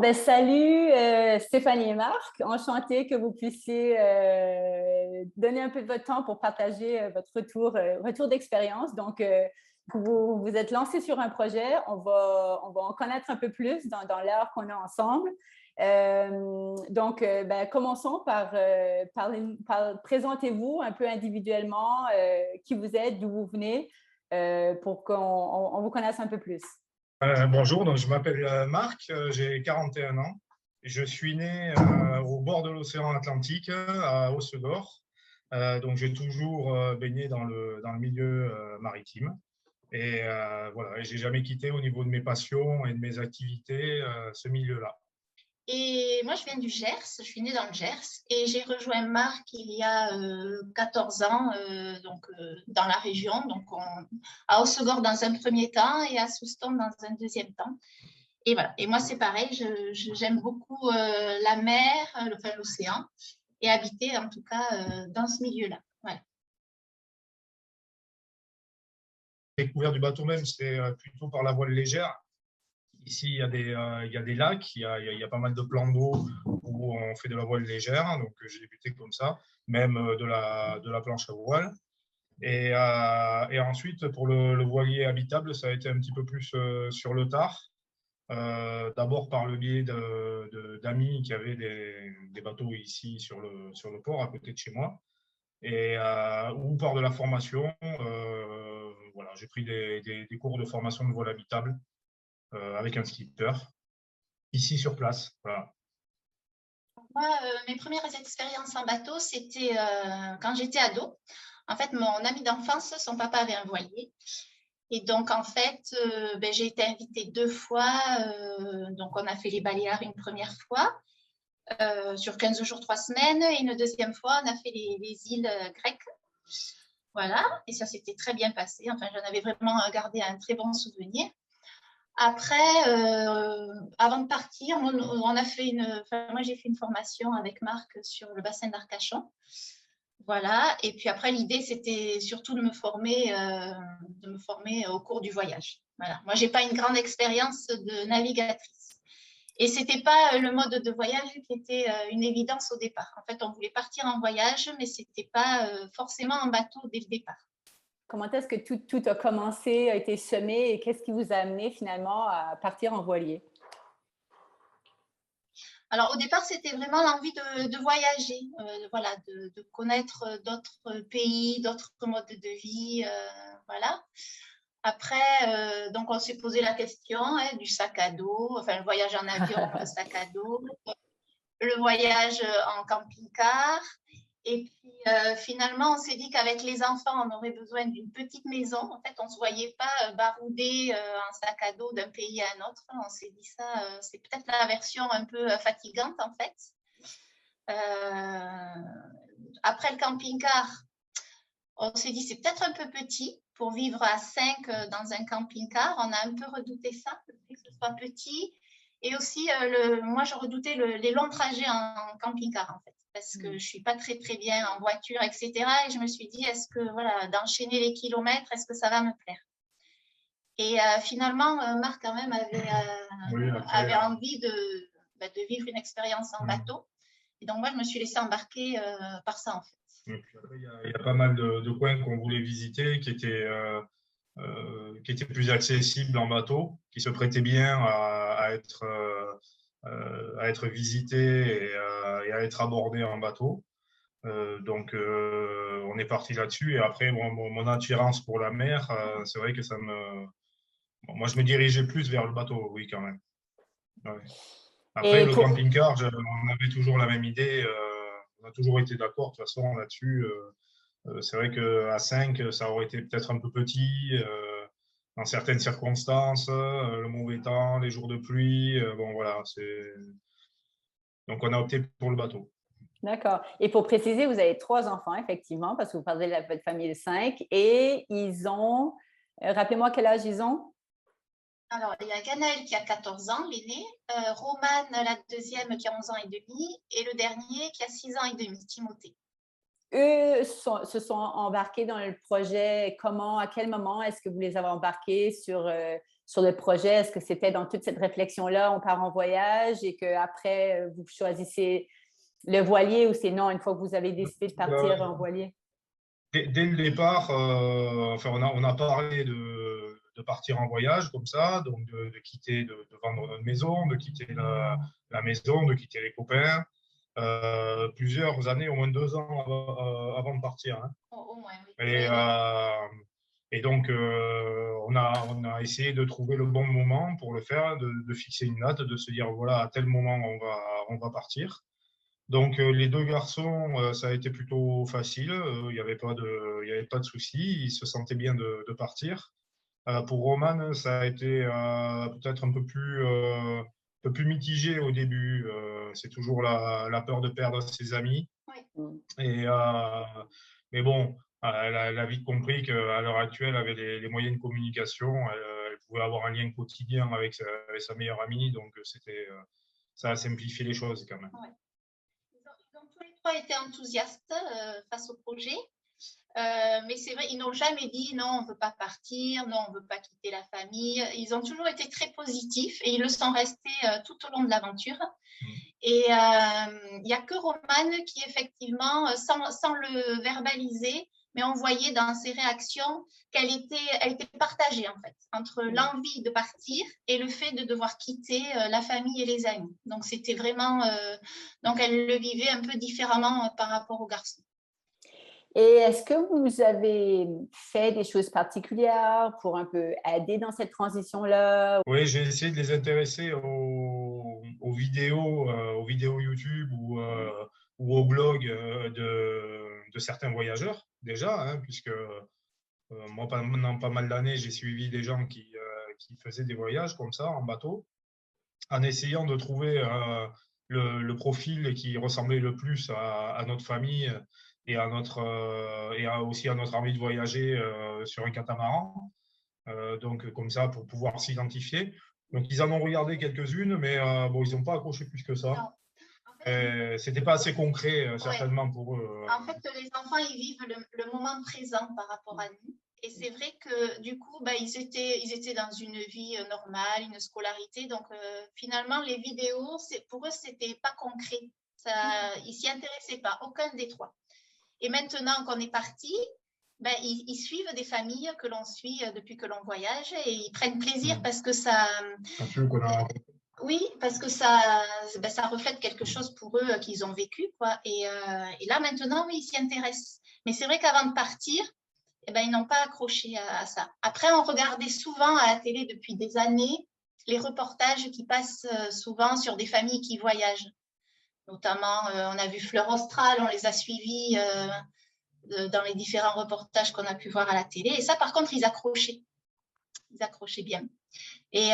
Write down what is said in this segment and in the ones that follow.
Ben, salut Stéphanie et Marc. Enchantée que vous puissiez donner un peu de votre temps pour partager votre retour d'expérience. Donc, vous vous êtes lancé sur un projet. On va en connaître un peu plus dans l'heure qu'on a ensemble. Ben, commençons par présentez-vous un peu individuellement qui vous êtes, d'où vous venez, pour qu'on vous connaisse un peu plus. Bonjour, donc je m'appelle Marc, j'ai 41 ans. Je suis né au bord de l'océan Atlantique, à Hossegor. Donc j'ai toujours baigné dans le milieu maritime. Et voilà, et j'ai jamais quitté au niveau de mes passions et de mes activités ce milieu-là. Et moi, je viens du Gers, je suis née dans le Gers et j'ai rejoint Marc il y a 14 ans dans la région, à Hossegor dans un premier temps et à Souston dans un deuxième temps. Et voilà. Et moi, c'est pareil, j'aime beaucoup la mer, l'océan, et habiter en tout cas dans ce milieu-là. Voilà. La découverte du bateau même, c'était plutôt par la voile légère. Ici, il y a des lacs, il y a pas mal de plans d'eau où on fait de la voile légère. Donc, j'ai débuté comme ça, même de la planche à voile. Et ensuite, pour le voilier habitable, ça a été un petit peu plus sur le tard. D'abord par le biais d'amis qui avaient des bateaux ici sur le port, à côté de chez moi. Ou par de la formation. Voilà, j'ai pris des cours de formation de voile habitable. Avec un skipper, ici sur place. Voilà. Moi, mes premières expériences en bateau, c'était quand j'étais ado. En fait, mon ami d'enfance, son papa avait un voilier. Et donc, en fait, j'ai été invitée 2 fois. Donc, on a fait les Baléares une première fois, sur 15 jours, 3 semaines. Et une deuxième fois, on a fait les îles grecques. Voilà, et ça s'était très bien passé. Enfin, j'en avais vraiment gardé un très bon souvenir. Après, avant de partir, moi j'ai fait une formation avec Marc sur le bassin d'Arcachon. Voilà. Et puis après, l'idée, c'était surtout de me former au cours du voyage. Voilà. Moi, j'ai pas une grande expérience de navigatrice. Et c'était pas le mode de voyage qui était une évidence au départ. En fait, on voulait partir en voyage, mais c'était pas forcément en bateau dès le départ. Comment est-ce que tout a commencé, a été semé et qu'est-ce qui vous a amené finalement à partir en voilier? Alors, au départ, c'était vraiment l'envie de voyager, voilà, de connaître d'autres pays, d'autres modes de vie, voilà. Après, donc, on s'est posé la question du sac à dos, enfin, le voyage en avion, le sac à dos, le voyage en camping-car. Et puis, finalement, on s'est dit qu'avec les enfants, on aurait besoin d'une petite maison. En fait, on ne se voyait pas barouder un sac à dos d'un pays à un autre. On s'est dit ça, c'est peut-être la version un peu fatigante, en fait. Après le camping-car, on s'est dit c'est peut-être un peu petit pour vivre à 5 dans un camping-car. On a un peu redouté ça, le fait que ce soit petit. Et aussi, moi, je redoutais les longs trajets en camping-car, en fait, parce que je ne suis pas très, très bien en voiture, etc. Et je me suis dit, est-ce que, voilà, d'enchaîner les kilomètres, est-ce que ça va me plaire? Et finalement, Marc, quand même, avait envie de vivre une expérience en bateau. Et donc, moi, je me suis laissée embarquer par ça, en fait. Il y a pas mal de coins qu'on voulait visiter qui étaient plus accessibles en bateau, qui se prêtaient bien à être visités et à être abordés en bateau. Donc, on est parti là-dessus. Et après, mon attirance pour la mer, c'est vrai que moi, je me dirigeais plus vers le bateau, oui, quand même. Ouais. Après, le camping-car, on avait toujours la même idée. On a toujours été d'accord, de toute façon, là-dessus. C'est vrai qu'à 5, ça aurait été peut-être un peu petit. Dans certaines circonstances, le mauvais temps, les jours de pluie, bon voilà, donc on a opté pour le bateau. D'accord. Et pour préciser, vous avez 3 enfants, effectivement, parce que vous parlez de votre famille de 5, et ils ont, rappelez-moi quel âge ils ont? Alors, il y a Ganaël qui a 14 ans, l'aîné, Romane, la deuxième, qui a 11 ans et demi, et le dernier qui a 6 ans et demi, Timothée. Eux se sont embarqués dans le projet comment, à quel moment est-ce que vous les avez embarqués sur sur le projet? Est-ce que c'était dans toute cette réflexion-là, on part en voyage et qu'après, vous choisissez le voilier ou c'est non, une fois que vous avez décidé de partir en voilier? Dès le départ, enfin, on a parlé de partir en voyage comme ça, donc de quitter, de vendre notre maison, de quitter la maison, de quitter les copains. Plusieurs années, au moins 2 ans avant de partir, hein. Au moins, oui. Et donc, on a essayé de trouver le bon moment pour le faire, de fixer une date, de se dire, voilà, à tel moment, on va partir. Donc, les deux garçons, ça a été plutôt facile. Il n'y avait pas de souci. Ils se sentaient bien de partir. Pour Roman, ça a été peut-être un peu plus mitigé au début. C'est toujours la peur de perdre ses amis. Oui. Et, mais bon, elle a vite compris qu'à l'heure actuelle, avec les moyens de communication, elle pouvait avoir un lien quotidien avec sa meilleure amie. Donc, ça a simplifié les choses quand même. Ouais. Ils ont tous les trois été enthousiastes face au projet. Mais c'est vrai, ils n'ont jamais dit non, on ne veut pas partir, non, on ne veut pas quitter la famille. Ils ont toujours été très positifs et ils le sont restés tout au long de l'aventure. Et il n'y a que Romane qui, effectivement, sans le verbaliser, mais on voyait dans ses réactions qu'elle était partagée, en fait, entre l'envie de partir et le fait de devoir quitter la famille et les amis. Donc, c'était vraiment… donc, elle le vivait un peu différemment par rapport aux garçons. Et est-ce que vous avez fait des choses particulières pour un peu aider dans cette transition-là? Oui, j'ai essayé de les intéresser aux vidéos YouTube ou au blog de certains voyageurs déjà, hein, puisque moi, pendant pas mal d'années, j'ai suivi des gens qui faisaient des voyages comme ça, en bateau, en essayant de trouver le profil qui ressemblait le plus à notre famille et aussi à notre envie de voyager sur un catamaran. Donc, comme ça, pour pouvoir s'identifier. Donc, ils en ont regardé quelques-unes, mais bon, ils n'ont pas accroché plus que ça. Non. En fait, c'était pas assez concret, certainement, pour eux. En fait, les enfants, ils vivent le moment présent par rapport à nous. Et c'est vrai que du coup, ils étaient dans une vie normale, une scolarité. Donc, finalement, les vidéos, pour eux, c'était pas concret. Ils s'y intéressaient pas, aucun des trois. Et maintenant qu'on est parti, ils suivent des familles que l'on suit depuis que l'on voyage et ils prennent plaisir parce que ça… Oui, parce que ça reflète quelque chose pour eux qu'ils ont vécu, quoi. Et là, maintenant, oui, ils s'y intéressent. Mais c'est vrai qu'avant de partir, ils n'ont pas accroché à ça. Après, on regardait souvent à la télé depuis des années les reportages qui passent souvent sur des familles qui voyagent. Notamment, on a vu Fleur Austral, on les a suivis dans les différents reportages qu'on a pu voir à la télé. Et ça, par contre, ils accrochaient. Ils accrochaient bien. Et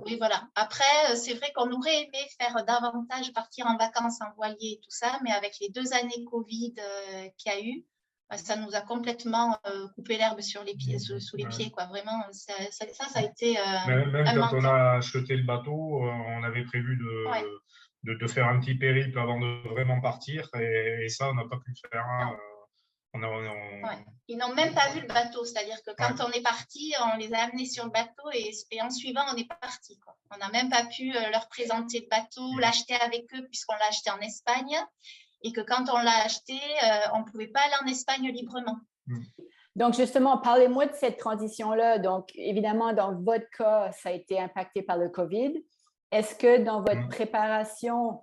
oui, voilà. Après, c'est vrai qu'on aurait aimé faire davantage, partir en vacances en voilier et tout ça, mais avec les 2 années Covid qu'il y a eu, ça nous a complètement coupé l'herbe sous les pieds, quoi. Vraiment, ça a été même quand on a acheté le bateau, on avait prévu de faire un petit périple avant de vraiment partir, et ça, on n'a pas pu le faire. Ouais. Ils n'ont même pas vu le bateau, c'est-à-dire que quand on est parti, on les a amenés sur le bateau et en suivant, on est parti, quoi. On n'a même pas pu leur présenter le bateau, l'acheter avec eux puisqu'on l'a acheté en Espagne et que quand on l'a acheté, on ne pouvait pas aller en Espagne librement. Donc, justement, parlez-moi de cette transition-là. Donc, évidemment, dans votre cas, ça a été impacté par le COVID. Est-ce que dans votre préparation,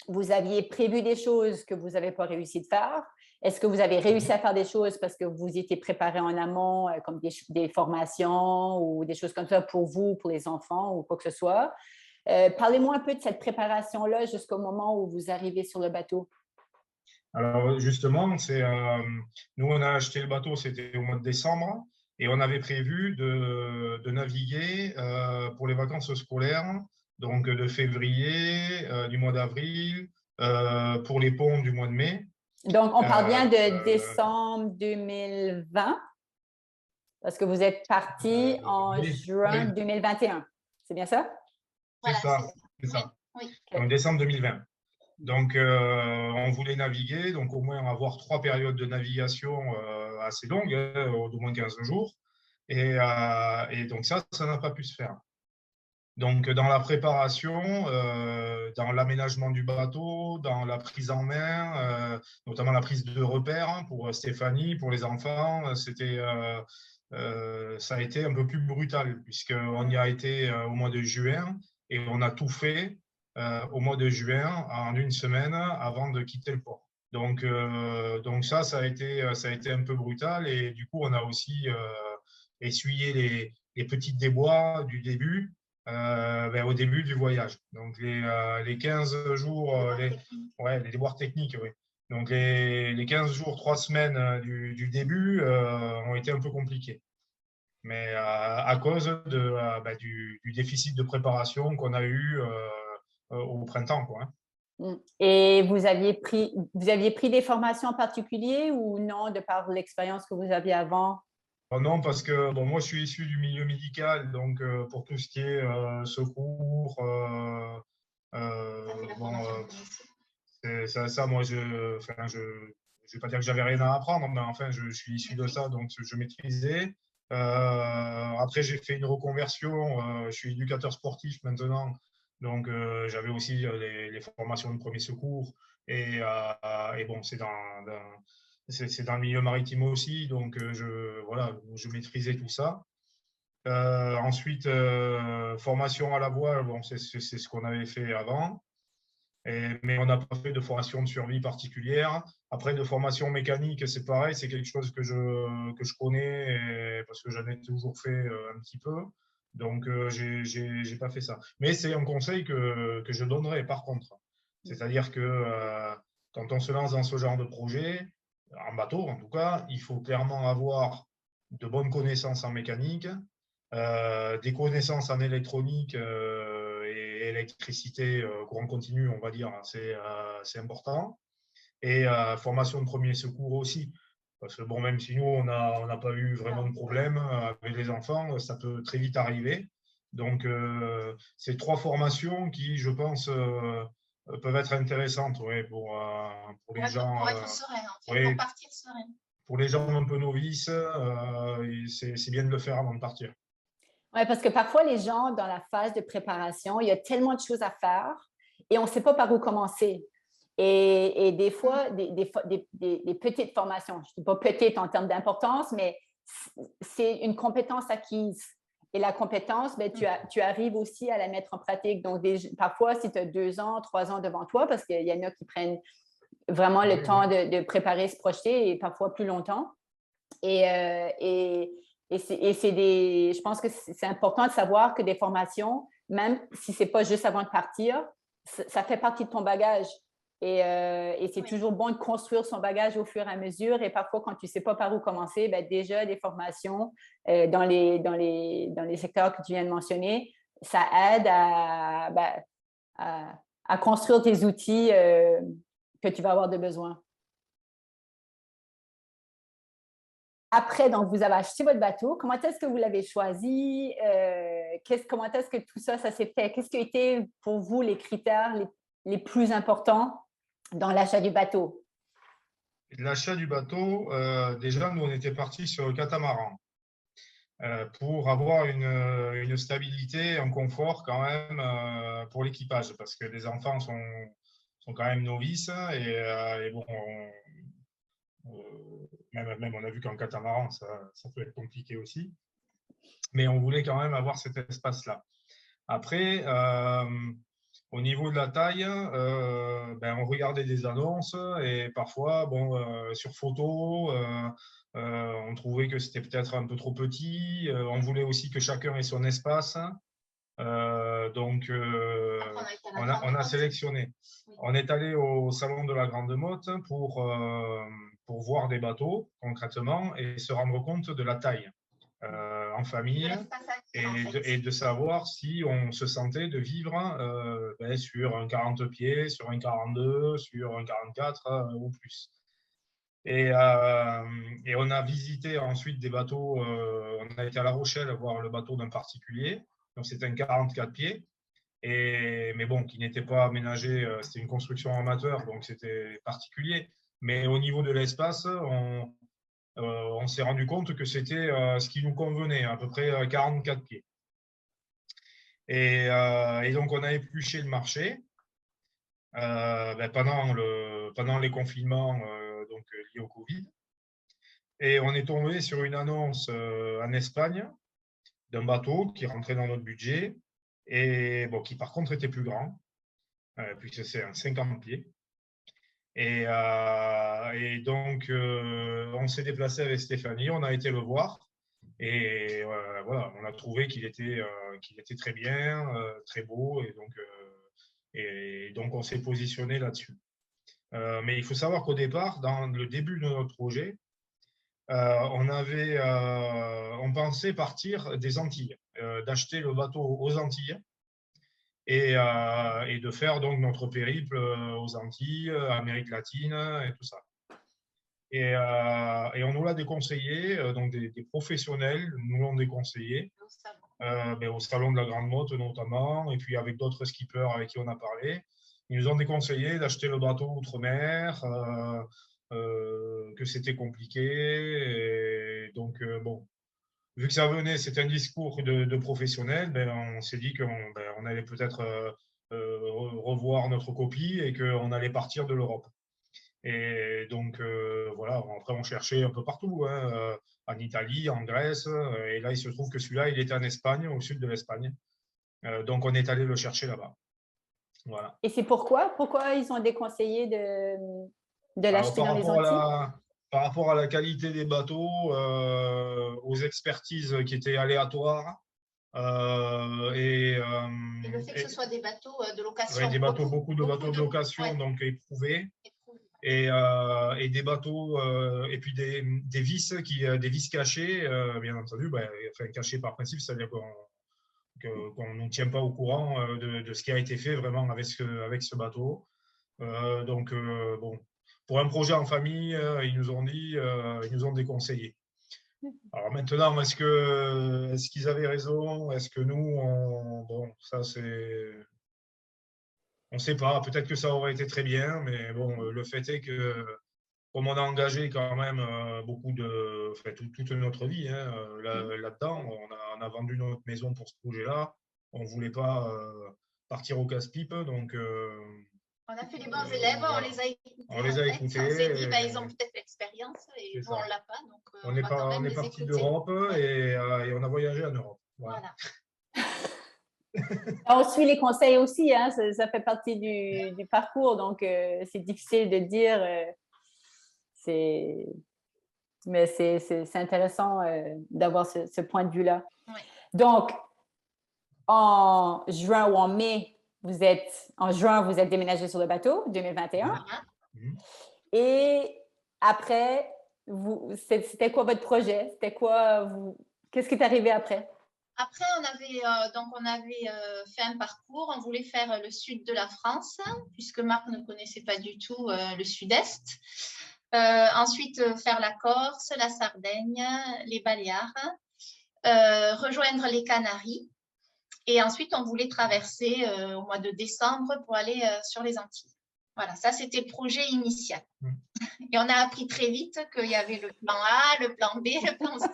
vous aviez prévu des choses que vous n'avez pas réussi de faire? Est-ce que vous avez réussi à faire des choses parce que vous étiez préparé en amont, comme des formations ou des choses comme ça pour vous, pour les enfants ou quoi que ce soit? Parlez-moi un peu de cette préparation-là jusqu'au moment où vous arrivez sur le bateau. Alors, justement, nous, on a acheté le bateau, c'était au mois de décembre, et on avait prévu de naviguer pour les vacances scolaires, donc de février, du mois d'avril, pour les ponts du mois de mai. Donc, on parle bien de décembre 2020, parce que vous êtes parti en juin 2021. C'est bien ça? C'est ça. Oui. En décembre 2020. Donc, on voulait naviguer, donc au moins avoir 3 périodes de navigation assez longues, d'au moins 15 jours. Et donc ça n'a pas pu se faire. Donc, dans la préparation, dans l'aménagement du bateau, dans la prise en main, notamment la prise de repères hein, pour Stéphanie, pour les enfants, ça a été un peu plus brutal puisqu'on y a été au mois de juin et on a tout fait au mois de juin en une semaine avant de quitter le port. Donc ça a été un peu brutal et du coup, on a aussi essuyé les petits déboires du début. Au début du voyage. Donc, les 15 jours, les déboires techniques, oui. Donc, les 15 jours, 3 semaines du début ont été un peu compliqués. Mais à cause du déficit de préparation qu'on a eu au printemps, quoi. Hein. Et vous aviez pris des formations en particulier ou non, de par l'expérience que vous aviez avant? Non, parce que moi, je suis issu du milieu médical, donc pour tout ce qui est secours, ça, moi, je vais pas dire que j'avais rien à apprendre, mais enfin, je suis issu de ça, donc je maîtrisais. Après, j'ai fait une reconversion, je suis éducateur sportif maintenant, donc j'avais aussi les formations de premier secours, et bon, c'est dans le milieu maritime aussi, donc je maîtrisais tout ça. Ensuite, formation à la voile, bon, c'est ce qu'on avait fait avant, mais on n'a pas fait de formation de survie particulière. Après, de formation mécanique, c'est pareil, c'est quelque chose que je connais parce que j'en ai toujours fait un petit peu. Donc, j'ai pas fait ça. Mais c'est un conseil que je donnerais par contre. C'est-à-dire que quand on se lance dans ce genre de projet, en bateau en tout cas, il faut clairement avoir de bonnes connaissances en mécanique, des connaissances en électronique et électricité, courant continu, on va dire, c'est important. Et formation de premier secours aussi. Parce que bon, même si nous, on n'a pas eu vraiment de problème avec les enfants, ça peut très vite arriver. Donc, c'est 3 formations qui, je pense, peuvent être intéressantes pour les gens. Pour être serein, en fait, pour partir serein. Pour les gens un peu novices, c'est bien de le faire avant de partir. Oui, parce que parfois, les gens, dans la phase de préparation, il y a tellement de choses à faire et on ne sait pas par où commencer. Et des fois, des petites formations, je ne dis pas petites en termes d'importance, mais c'est une compétence acquise. Et la compétence, tu arrives aussi à la mettre en pratique. Donc, parfois, si tu as 2 ans, 3 ans devant toi, parce qu'il y en a qui prennent vraiment le temps de préparer, se projeter, et parfois plus longtemps. Je pense que c'est important de savoir que des formations, même si ce n'est pas juste avant de partir, ça fait partie de ton bagage. Et c'est toujours bon de construire son bagage au fur et à mesure. Et parfois, quand tu ne sais pas par où commencer, déjà des formations dans les secteurs que tu viens de mentionner, ça aide à construire tes outils que tu vas avoir de besoin. Après, donc, vous avez acheté votre bateau. Comment est-ce que vous l'avez choisi? Comment est-ce que tout ça s'est fait? Qu'est-ce qui a été pour vous les critères les plus importants dans l'achat du bateau? L'achat du bateau, déjà, nous, on était partis sur le catamaran pour avoir une stabilité, un confort quand même pour l'équipage, parce que les enfants sont quand même novices et bon, même on a vu qu'en catamaran, ça peut être compliqué aussi. Mais on voulait quand même avoir cet espace-là. Après, au niveau de la taille, on regardait des annonces et parfois, sur photo, on trouvait que c'était peut-être un peu trop petit. On voulait aussi que chacun ait son espace. Donc, on a sélectionné. On est allé au salon de la Grande Motte pour voir des bateaux concrètement et se rendre compte de la taille en famille et de savoir si on se sentait de vivre sur un 40 pieds, sur un 42, sur un 44 ou plus. Et on a visité ensuite des bateaux. On a été à La Rochelle voir le bateau d'un particulier. Donc, c'était un 44 pieds. Mais bon, qui n'était pas aménagé. C'était une construction amateur, donc c'était particulier. Mais au niveau de l'espace, on s'est rendu compte que c'était ce qui nous convenait, à peu près 44 pieds. Et donc, on a épluché le marché pendant les confinements liés au Covid. Et on est tombé sur une annonce en Espagne d'un bateau qui rentrait dans notre budget et qui par contre était plus grand, puisque c'est un 50 pieds. Et donc, on s'est déplacé avec Stéphanie, on a été le voir et voilà, on a trouvé qu'il était très bien, très beau et donc on s'est positionné là-dessus. Mais il faut savoir qu'au départ, dans le début de notre projet, on pensait partir des Antilles, d'acheter le bateau aux Antilles et de faire donc notre périple aux Antilles, Amérique latine et tout ça. Et on nous l'a déconseillé, donc des professionnels nous l'ont déconseillé, au salon de la Grande Motte notamment, et puis avec d'autres skippers avec qui on a parlé. Ils nous ont déconseillé d'acheter le bateau outre-mer, que c'était compliqué. Et donc, vu que ça venait, c'était un discours de professionnels, on s'est dit qu'on allait peut-être revoir notre copie et qu'on allait partir de l'Europe. Et donc, voilà, après, on cherchait un peu partout, en Italie, en Grèce. Et là, il se trouve que celui-là, il était en Espagne, au sud de l'Espagne. Donc, on est allé le chercher là-bas. Voilà. Et c'est pourquoi ils ont déconseillé de l'acheter dans les Antilles? Par rapport à la qualité des bateaux, aux expertises qui étaient aléatoires. Et le fait que ce soit des bateaux de location. Oui, beaucoup de bateaux de location, donc éprouvés. Et des bateaux, et puis des vis cachées, bien entendu, cachées par principe, c'est-à-dire qu'on ne tient pas au courant de ce qui a été fait vraiment avec ce bateau. Donc, pour un projet en famille, ils nous ont déconseillé. Alors maintenant, est-ce qu'ils avaient raison? Est-ce que nous, ça c'est... On ne sait pas, peut-être que ça aurait été très bien, mais bon, le fait est que, comme on a engagé quand même toute notre vie là-dedans, on a vendu notre maison pour ce projet-là, on ne voulait pas partir au casse-pipe, donc... on a fait les bons élèves, voilà. On les a écoutés. On s'est dit, ils ont peut-être l'expérience et nous, on ne l'a pas. Donc, on est parti d'Europe et on a voyagé en Europe. Voilà. On suit les conseils aussi, hein, ça fait partie du parcours, donc c'est difficile de dire. Mais c'est intéressant d'avoir ce point de vue-là. Oui. Donc, en juin ou en mai, vous êtes déménagé sur le bateau, 2021. Mm-hmm. Et après, c'était quoi votre projet? Qu'est-ce qui est arrivé après? Après, on avait fait un parcours. On voulait faire le sud de la France, puisque Marc ne connaissait pas du tout le sud-est. Ensuite, faire la Corse, la Sardaigne, les Baléares, rejoindre les Canaries. Et ensuite, on voulait traverser au mois de décembre pour aller sur les Antilles. Voilà, ça, c'était le projet initial. Et on a appris très vite qu'il y avait le plan A, le plan B, le plan C.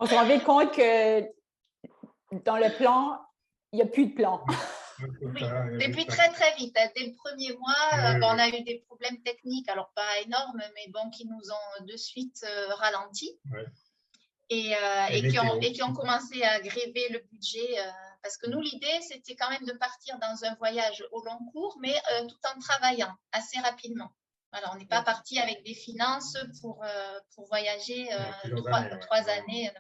On se rend vite compte que dans le plan, il n'y a plus de plan. Oui, depuis très, très vite. Dès le premier mois, on a eu des problèmes techniques, alors pas énormes, mais qui nous ont de suite ralenti. Ouais. Et qui ont commencé à gréver le budget. Parce que nous, l'idée, c'était quand même de partir dans un voyage au long cours, mais tout en travaillant assez rapidement. Alors, on n'est pas parti avec des finances pour voyager 3 années.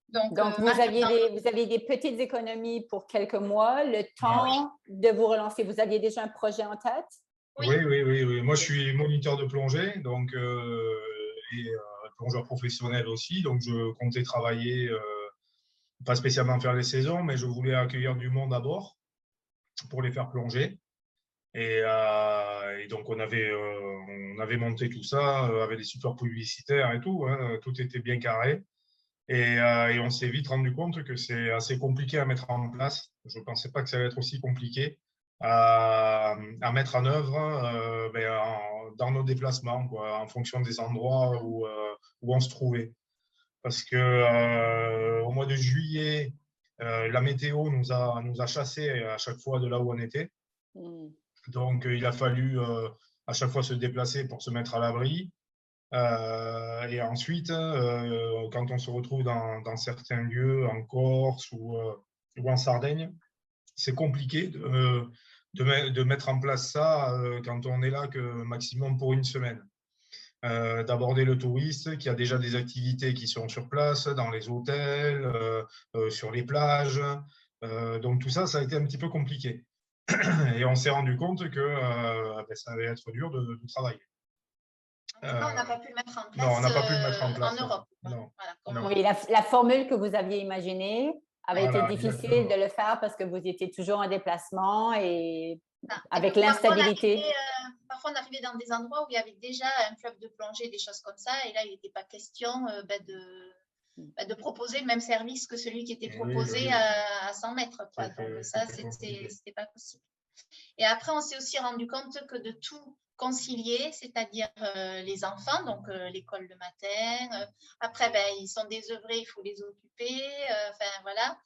Donc vous aviez des petites économies pour quelques mois, le temps de vous relancer. Vous aviez déjà un projet en tête? Oui. Moi, je suis moniteur de plongée, donc, plongeur professionnel aussi. Donc, je comptais travailler, pas spécialement faire les saisons, mais je voulais accueillir du monde à bord pour les faire plonger. Et donc, on avait monté tout ça avec des supports publicitaires et tout. Tout était bien carré. Et on s'est vite rendu compte que c'est assez compliqué à mettre en place. Je ne pensais pas que ça allait être aussi compliqué à mettre en œuvre dans nos déplacements, quoi, en fonction des endroits où on se trouvait. Parce que au mois de juillet, la météo nous a chassés à chaque fois de là où on était. Donc, il a fallu à chaque fois se déplacer pour se mettre à l'abri. Et ensuite, quand on se retrouve dans certains lieux, en Corse ou en Sardaigne, c'est compliqué de mettre en place ça quand on est là que maximum pour une semaine. D'aborder le touriste qui a déjà des activités qui sont sur place, dans les hôtels, sur les plages. Donc tout ça, ça a été un petit peu compliqué. Et on s'est rendu compte que ça allait être dur de travailler. En tout cas, on n'a pas pu le mettre en place, non, on n'a pas pu le mettre en place en Europe. Non. Voilà, oui, la formule que vous aviez imaginée avait été difficile exactement. de le faire parce que vous étiez toujours en déplacement et avec et l'instabilité. Parfois, on arrivait dans des endroits où il y avait déjà un club de plongée, des choses comme ça, et là, il n'était pas question de proposer le même service que celui qui était proposé à 100 mètres. Quoi. Donc ça, c'était pas possible. Et après, on s'est aussi rendu compte que de tout concilier, c'est-à-dire les enfants, donc l'école le matin, après, ils sont désœuvrés, il faut les occuper, voilà.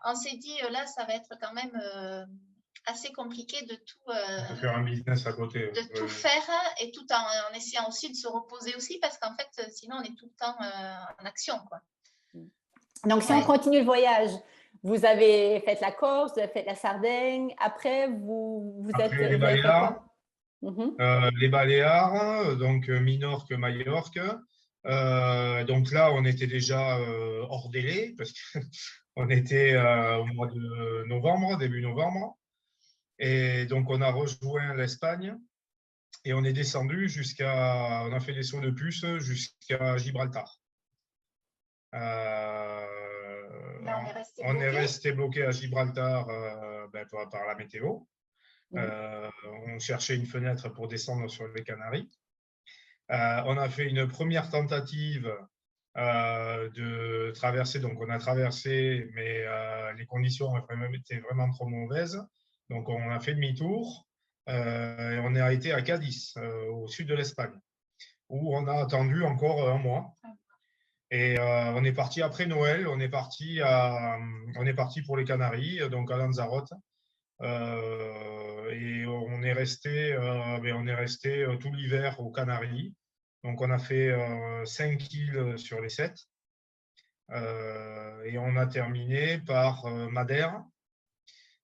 On s'est dit, là, ça va être quand même assez compliqué de tout faire un business à côté. Tout faire, et tout en essayant aussi de se reposer aussi, parce qu'en fait, sinon, on est tout le temps en action, quoi. Donc, si on continue le voyage, vous avez fait la Corse, vous avez fait la Sardaigne. Après, vous êtes les Baléares. Les Baléares, donc Minorque, Majorque. Donc là, on était déjà hors délai parce qu'on était au mois de novembre, début novembre. Et donc, on a rejoint l'Espagne et on est descendu on a fait des sauts de puce jusqu'à Gibraltar. On est resté bloqué à Gibraltar par la météo. On cherchait une fenêtre pour descendre sur les Canaries. On a fait une première tentative de traverser. Donc, on a traversé, mais les conditions étaient vraiment trop mauvaises. Donc, on a fait demi-tour et on est arrêté à Cadiz, au sud de l'Espagne, où on a attendu encore un mois. Et on est parti après Noël, on est parti pour les Canaries, donc à Lanzarote. Et on est resté tout l'hiver aux Canaries. Donc on a fait 5 îles sur les 7. Et on a terminé par Madère.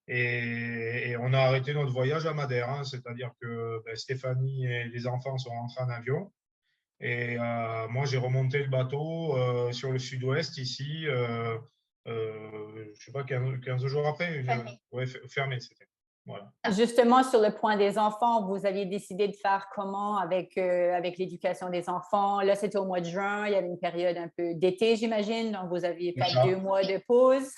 Et on a arrêté notre voyage à Madère, hein, c'est-à-dire que Stéphanie et les enfants sont rentrés en avion. Et moi, j'ai remonté le bateau sur le sud-ouest, ici, je ne sais pas, 15 jours après. Fermé, c'était. Voilà. Justement, sur le point des enfants, vous aviez décidé de faire comment avec l'éducation des enfants? Là, c'était au mois de juin, il y avait une période un peu d'été, j'imagine, donc vous aviez peut-être 2 mois de pause.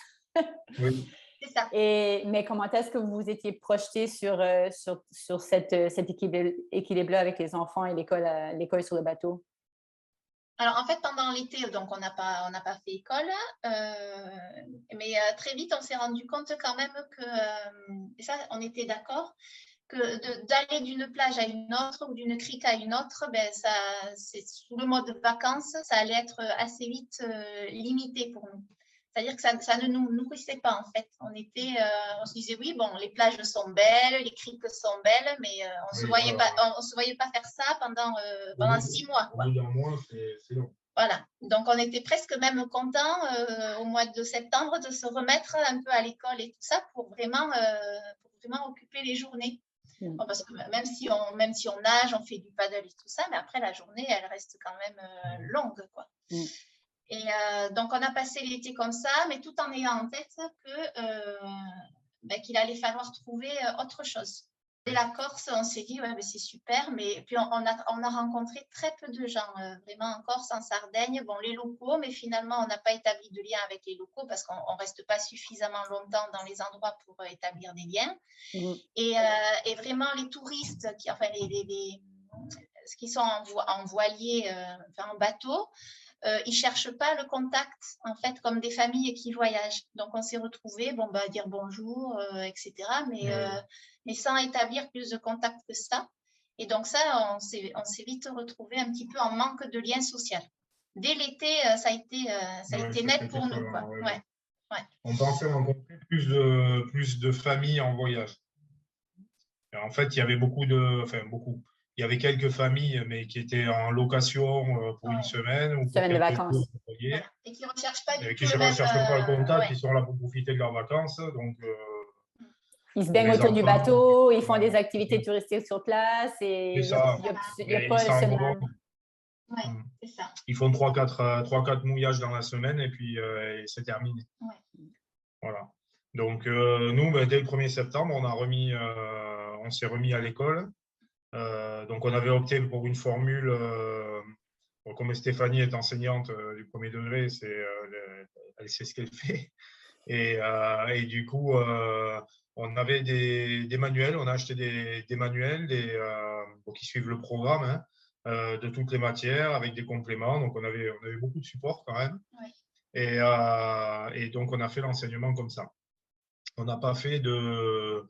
Oui. C'est ça. Mais comment est-ce que vous étiez projeté sur cet équilibre-là avec les enfants et l'école sur le bateau? Alors, en fait, pendant l'été, donc, on n'a pas fait école, mais très vite, on s'est rendu compte quand même que, et ça, on était d'accord, que d'aller d'une plage à une autre ou d'une crique à une autre, c'est sous le mode vacances, ça allait être assez vite limité pour nous. C'est-à-dire que ça ne nous nourrissait pas, en fait. On se disait, oui, bon, les plages sont belles, les criques sont belles, mais on ne se voyait pas faire ça pendant 6 mois. Au bout d'un mois, c'est long. Voilà. Donc, on était presque même contents au mois de septembre de se remettre un peu à l'école et tout ça pour vraiment occuper les journées. Bon, parce que même si on nage, on fait du paddle et tout ça, mais après, la journée, elle reste quand même longue, quoi. Et donc, on a passé l'été comme ça, mais tout en ayant en tête qu'il allait falloir trouver autre chose. Dès la Corse, on s'est dit, c'est super, mais puis on a rencontré très peu de gens, vraiment en Corse, en Sardaigne, bon, les locaux, mais finalement, on n'a pas établi de lien avec les locaux parce qu'on ne reste pas suffisamment longtemps dans les endroits pour établir des liens. Et vraiment, les touristes, qui sont en voilier, en bateau, ils ne cherchent pas le contact, en fait, comme des familles qui voyagent. Donc, on s'est retrouvés, à dire bonjour, etc., mais sans établir plus de contact que ça. Et donc ça, on s'est vite retrouvé un petit peu en manque de lien social. Dès l'été, ça a été net pour nous, quoi. Ouais. On pensait rencontrer plus de familles en voyage. Et en fait, il y avait il y avait quelques familles, mais qui étaient en location pour une semaine ou pour Semaine de quelques vacances. jours. Et qui ne recherchent pas du Qui tout ne le même... recherchent pas le contact, qui sont là pour profiter de leurs vacances. Donc, Ils se pour baignent les autour du enfants, bateau, ils font des activités touristiques sur place et c'est il n'y a, ça. il y a Mais pas ils s'en seulement... vont. Ouais, c'est ça. Ils font 3-4 mouillages dans la semaine et puis et c'est terminé. Ouais. Voilà. Donc, nous, dès le 1er septembre, on s'est remis à l'école. Donc, on avait opté pour une formule, comme Stéphanie est enseignante du premier degré, elle sait ce qu'elle fait. Et du coup, on avait des manuels, on a acheté des manuels qui suivent le programme de toutes les matières avec des compléments. Donc, on avait beaucoup de support quand même. Ouais. Et donc, on a fait l'enseignement comme ça. On n'a pas fait de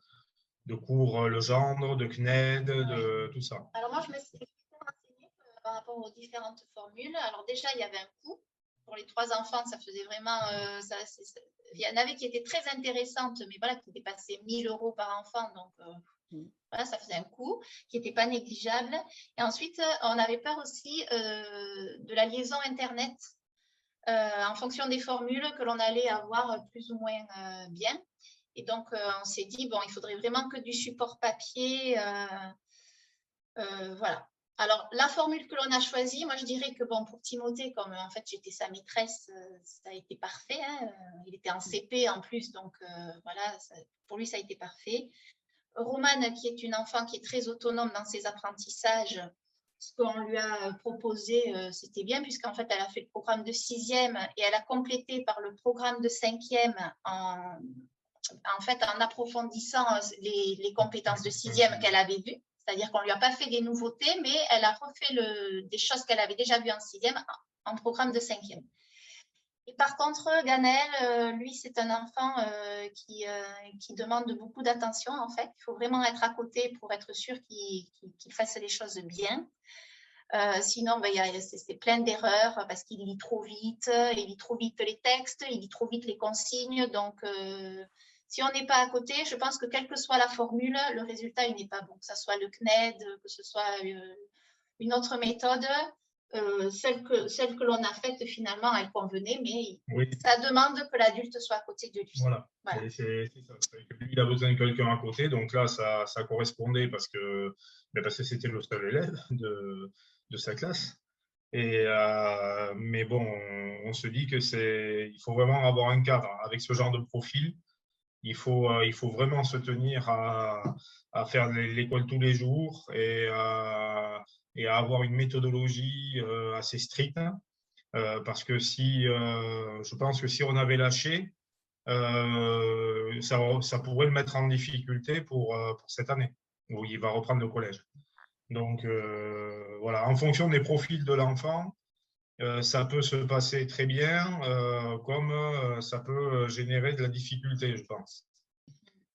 cours Legendre, de CNED, de tout ça. Alors moi, je me suis renseignée par rapport aux différentes formules. Alors déjà, il y avait un coût. Pour les 3 enfants, ça faisait vraiment... il y en avait qui étaient très intéressantes, mais voilà, qui dépassaient 1 000 € par enfant. Donc voilà, ça faisait un coût qui n'était pas négligeable. Et ensuite, on avait peur aussi de la liaison Internet en fonction des formules que l'on allait avoir plus ou moins bien. Et donc, on s'est dit, bon, il faudrait vraiment que du support papier. Voilà. Alors, la formule que l'on a choisie, moi, je dirais que, bon, pour Timothée, comme en fait, j'étais sa maîtresse, ça a été parfait. Il était en CP en plus, donc voilà, pour lui, ça a été parfait. Romane, qui est une enfant qui est très autonome dans ses apprentissages, ce qu'on lui a proposé, c'était bien, puisqu'en fait, elle a fait le programme de 6e et elle a complété par le programme de 5e en approfondissant les compétences de 6e qu'elle avait vues. C'est-à-dire qu'on ne lui a pas fait des nouveautés, mais elle a refait des choses qu'elle avait déjà vues en 6e en programme de 5e. Et par contre, Ganaël, lui, c'est un enfant qui demande beaucoup d'attention, en fait. Il faut vraiment être à côté pour être sûr qu'il fasse les choses bien. Sinon, c'est plein d'erreurs parce qu'il lit trop vite, il lit trop vite les textes, il lit trop vite les consignes. Donc, si on n'est pas à côté, je pense que quelle que soit la formule, le résultat, il n'est pas bon. Que ce soit le CNED, que ce soit une autre méthode, celle que l'on a faite, finalement, elle convenait, mais ça demande que l'adulte soit à côté de lui. Voilà. C'est ça. Lui, il a besoin de quelqu'un à côté. Donc là, ça correspondait parce que c'était le seul élève de sa classe. Mais bon, on se dit il faut vraiment avoir un cadre avec ce genre de profil. Il faut vraiment se tenir à faire l'école tous les jours et à avoir une méthodologie assez stricte. Parce que je pense que si on avait lâché, ça pourrait le mettre en difficulté pour cette année où il va reprendre le collège. Donc voilà, en fonction des profils de l'enfant, ça peut se passer très bien, comme ça peut générer de la difficulté, je pense.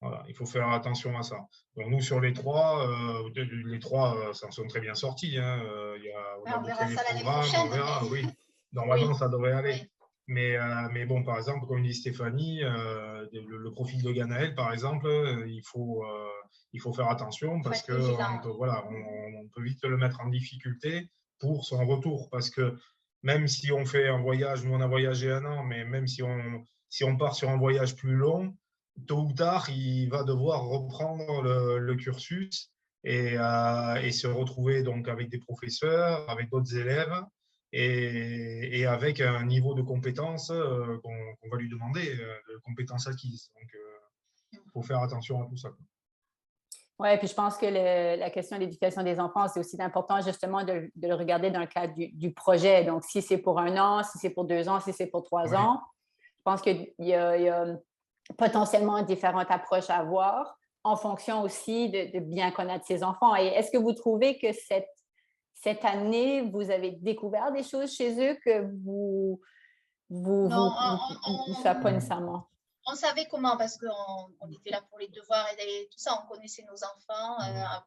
Voilà, il faut faire attention à ça. Donc nous, sur les trois s'en sont très bien sortis. On a bouclé les programmes, on verra, oui. Normalement, ça devrait aller. Oui. Mais bon, par exemple, comme dit Stéphanie, le profil de Ganaël, par exemple, il faut faire attention parce qu'on peut vite le mettre en difficulté pour son retour. Parce que même si on fait un voyage, nous on a voyagé 1 an, mais même si on part sur un voyage plus long, tôt ou tard, il va devoir reprendre le cursus et se retrouver donc avec des professeurs, avec d'autres élèves et avec un niveau de compétences qu'on va lui demander, de compétences acquises. Donc, il faut faire attention à tout ça. Oui, puis je pense que la question de l'éducation des enfants, c'est aussi important justement de le regarder dans le cadre du projet. Donc, si c'est pour 1 an, si c'est pour 2 ans, si c'est pour 3 ans, je pense qu'il y a potentiellement différentes approches à avoir en fonction aussi de bien connaître ses enfants. Et est-ce que vous trouvez que cette année, vous avez découvert des choses chez eux que vous ne savez pas nécessairement? On savait comment, parce qu'on était là pour les devoirs et tout ça, on connaissait nos enfants.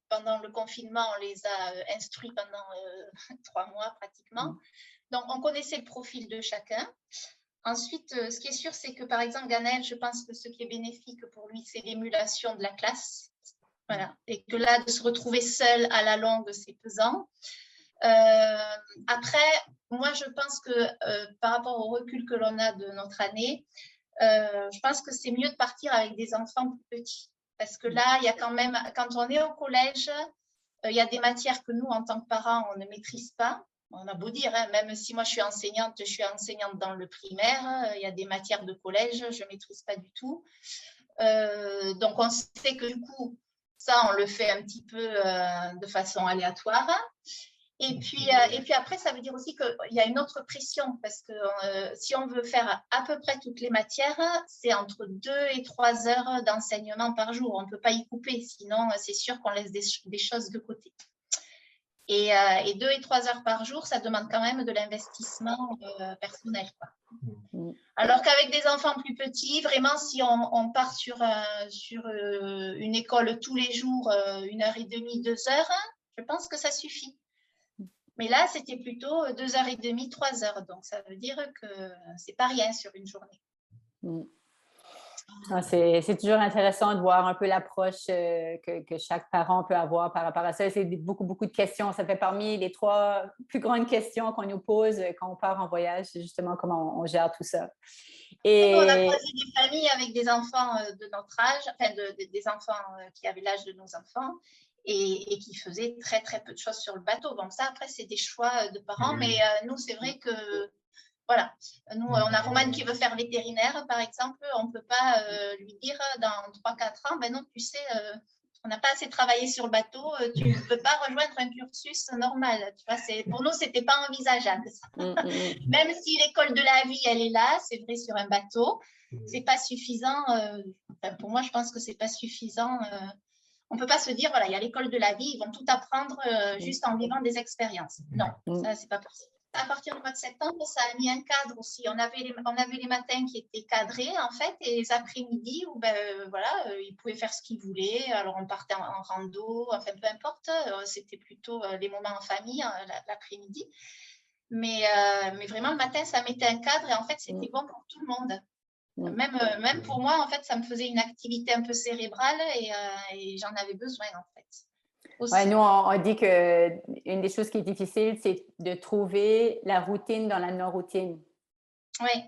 Pendant le confinement, on les a instruits pendant 3 mois pratiquement. Donc, on connaissait le profil de chacun. Ensuite, ce qui est sûr, c'est que par exemple, Ganaël, je pense que ce qui est bénéfique pour lui, c'est l'émulation de la classe. Voilà. Et que là, de se retrouver seul à la longue, c'est pesant. Après, moi, je pense que par rapport au recul que l'on a de notre année, je pense que c'est mieux de partir avec des enfants plus petits. Parce que là, il y a quand même, quand on est au collège, il y a des matières que nous, en tant que parents, on ne maîtrise pas. On a beau dire, hein, même si moi je suis enseignante dans le primaire, il y a des matières de collège, je ne maîtrise pas du tout. Donc on sait que du coup, ça, on le fait un petit peu de façon aléatoire. Et puis après, ça veut dire aussi qu'il y a une autre pression, parce que si on veut faire à peu près toutes les matières, c'est entre 2 et 3 heures d'enseignement par jour. On ne peut pas y couper, sinon c'est sûr qu'on laisse des choses de côté. Et 2 et 3 heures par jour, ça demande quand même de l'investissement personnel, quoi. Alors qu'avec des enfants plus petits, vraiment, si on part sur une école tous les jours, 1h30, 2 heures, je pense que ça suffit. Mais là, c'était plutôt 2h30, 3 heures. Donc, ça veut dire que c'est pas rien sur une journée. C'est toujours intéressant de voir un peu l'approche que chaque parent peut avoir par rapport à ça. C'est beaucoup, beaucoup de questions. Ça fait parmi les 3 plus grandes questions qu'on nous pose quand on part en voyage, c'est justement comment on gère tout ça. Et on a croisé des familles avec des enfants de notre âge, enfin des enfants qui avaient l'âge de nos enfants et qui faisaient très, très peu de choses sur le bateau. Donc ça, après, c'est des choix de parents. Mais nous, c'est vrai que voilà, nous, on a Romane qui veut faire vétérinaire, par exemple. On ne peut pas lui dire dans 3-4 ans, ben non, tu sais, on n'a pas assez travaillé sur le bateau, tu ne peux pas rejoindre un cursus normal. Tu vois, pour nous, ce n'était pas envisageable. Même si l'école de la vie, elle est là, c'est vrai, sur un bateau, ce n'est pas suffisant. Pour moi, je pense que ce n'est pas suffisant. On ne peut pas se dire, voilà, il y a l'école de la vie, ils vont tout apprendre juste en vivant des expériences. Non, ça, ce n'est pas possible. À partir du mois de septembre, ça a mis un cadre aussi. On avait les matins qui étaient cadrés, en fait, et les après-midi où ils pouvaient faire ce qu'ils voulaient. Alors, on partait en rando, enfin, peu importe. C'était plutôt les moments en famille, l'après-midi. Mais vraiment, le matin, ça mettait un cadre et en fait, c'était bon pour tout le monde. Même pour moi, en fait, ça me faisait une activité un peu cérébrale et j'en avais besoin, en fait. Ouais, nous, on dit qu'une des choses qui est difficile, c'est de trouver la routine dans la non-routine. Oui.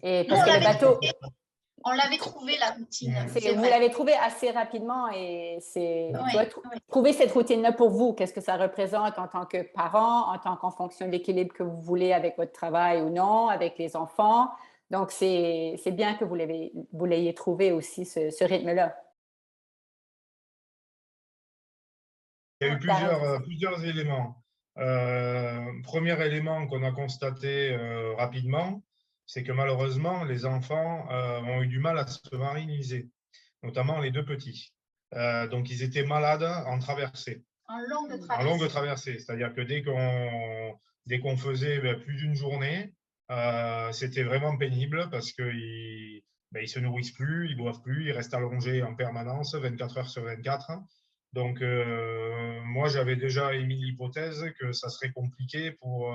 Et parce que le bateau... On l'avait trouvé, la routine. Vous l'avez trouvé assez rapidement et trouver cette routine-là pour vous, qu'est-ce que ça représente en tant que parent, en tant qu'en fonction de l'équilibre que vous voulez avec votre travail ou non, avec les enfants. Donc, c'est bien que vous l'ayez trouvé aussi, ce rythme-là. Il y a eu plusieurs éléments. Premier élément qu'on a constaté rapidement, c'est que malheureusement, les enfants ont eu du mal à se mariniser, notamment les 2 petits. Donc, ils étaient malades en traversée. En longue traversée. En longue traversée. C'est-à-dire que dès qu'on faisait plus d'une journée, c'était vraiment pénible parce qu'ils ne se nourrissent plus, ils ne boivent plus, ils restent allongés en permanence, 24 heures sur 24. Donc, moi, j'avais déjà émis l'hypothèse que ça serait compliqué pour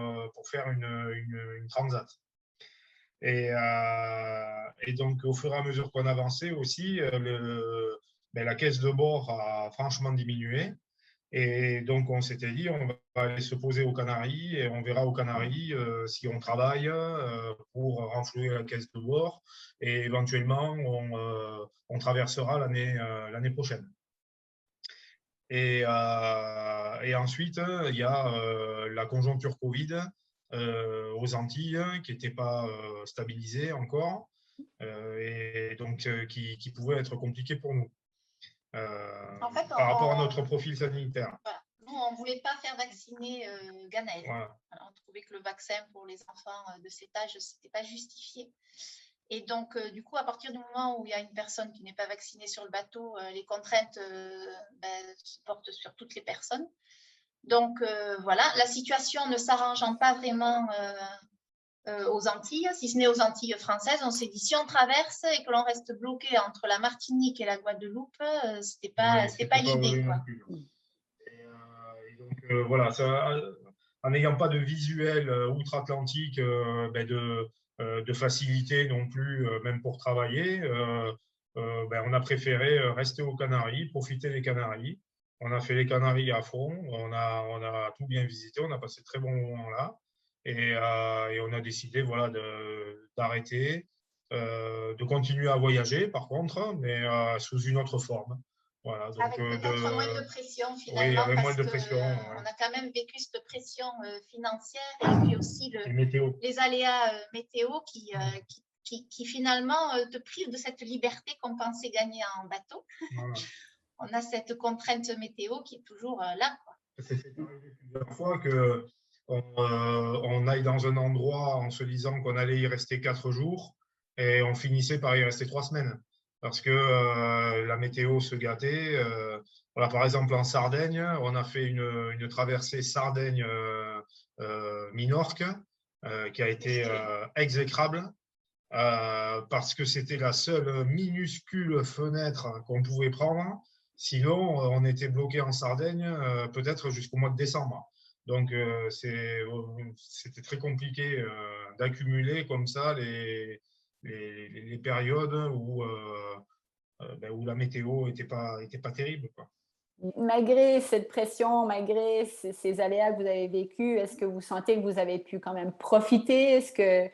faire une transat. Et donc, au fur et à mesure qu'on avançait aussi, la caisse de bord a franchement diminué. Et donc, on s'était dit, on va aller se poser aux Canaries et on verra aux Canaries si on travaille pour renflouer la caisse de bord. Et éventuellement, on traversera l'année prochaine. Et ensuite, il y a la conjoncture Covid aux Antilles qui n'était pas stabilisée encore et donc qui pouvait être compliqué pour nous par rapport à notre profil sanitaire. Voilà. Nous, on ne voulait pas faire vacciner Ganaël. Voilà. On trouvait que le vaccin pour les enfants de cet âge, ce n'était pas justifié. Et donc, du coup, à partir du moment où il y a une personne qui n'est pas vaccinée sur le bateau, les contraintes se portent sur toutes les personnes. Donc, voilà, la situation ne s'arrangeant pas vraiment aux Antilles, si ce n'est aux Antilles françaises. On s'est dit, si on traverse et que l'on reste bloqué entre la Martinique et la Guadeloupe, c'était pas l'idée, quoi. Et donc, voilà, ça, en n'ayant pas de visuel outre-Atlantique, de facilité non plus, même pour travailler, on a préféré rester aux Canaries, profiter des Canaries. On a fait les Canaries à fond, on a tout bien visité, on a passé de très bons moments là. Et on a décidé voilà, d'arrêter, de continuer à voyager par contre, mais sous une autre forme. Voilà, donc, avec peut-être moins de pression finalement, oui, avec parce moins de pression. qu'on a quand même vécu cette pression financière et puis aussi les aléas météo qui finalement te privent de cette liberté qu'on pensait gagner en bateau. Voilà. On a cette contrainte météo qui est toujours là, quoi. C'est arrivé plusieurs fois qu'on aille dans un endroit en se disant qu'on allait y rester 4 jours et on finissait par y rester 3 semaines parce que la météo se gâtait. Voilà, par exemple, en Sardaigne, on a fait une traversée Sardaigne-Minorque qui a été exécrable parce que c'était la seule minuscule fenêtre qu'on pouvait prendre. Sinon, on était bloqué en Sardaigne peut-être jusqu'au mois de décembre. Donc, c'était très compliqué d'accumuler comme ça les périodes où la météo n'était pas terrible, quoi. Malgré cette pression, malgré ces aléas que vous avez vécus, est-ce que vous sentez que vous avez pu quand même profiter? Quels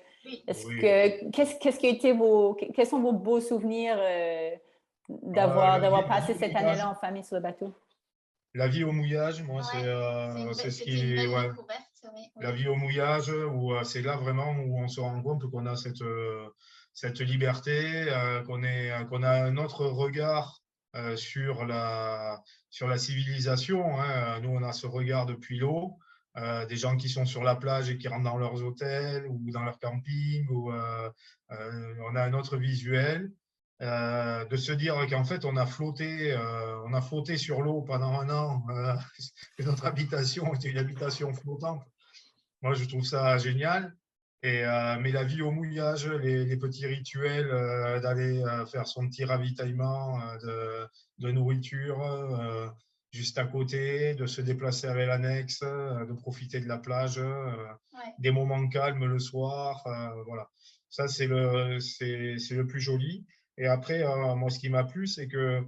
sont vos beaux souvenirs d'avoir passé cette année-là en famille sur le bateau? La vie au mouillage, moi, c'est ce qui est. Ouais. La vie au mouillage, où c'est là vraiment où on se rend compte qu'on a cette liberté, qu'on a un autre regard sur la civilisation. Hein. Nous, on a ce regard depuis l'eau, des gens qui sont sur la plage et qui rentrent dans leurs hôtels ou dans leur camping, ou on a un autre visuel. De se dire qu'en fait, on a flotté sur l'eau pendant un an, que notre habitation était une habitation flottante. Moi, je trouve ça génial. Mais la vie au mouillage, les petits rituels d'aller faire son petit ravitaillement de nourriture juste à côté, de se déplacer avec l'annexe, de profiter de la plage, des moments calmes le soir. Voilà. Ça, c'est le plus joli. Et après, moi, ce qui m'a plu, c'est que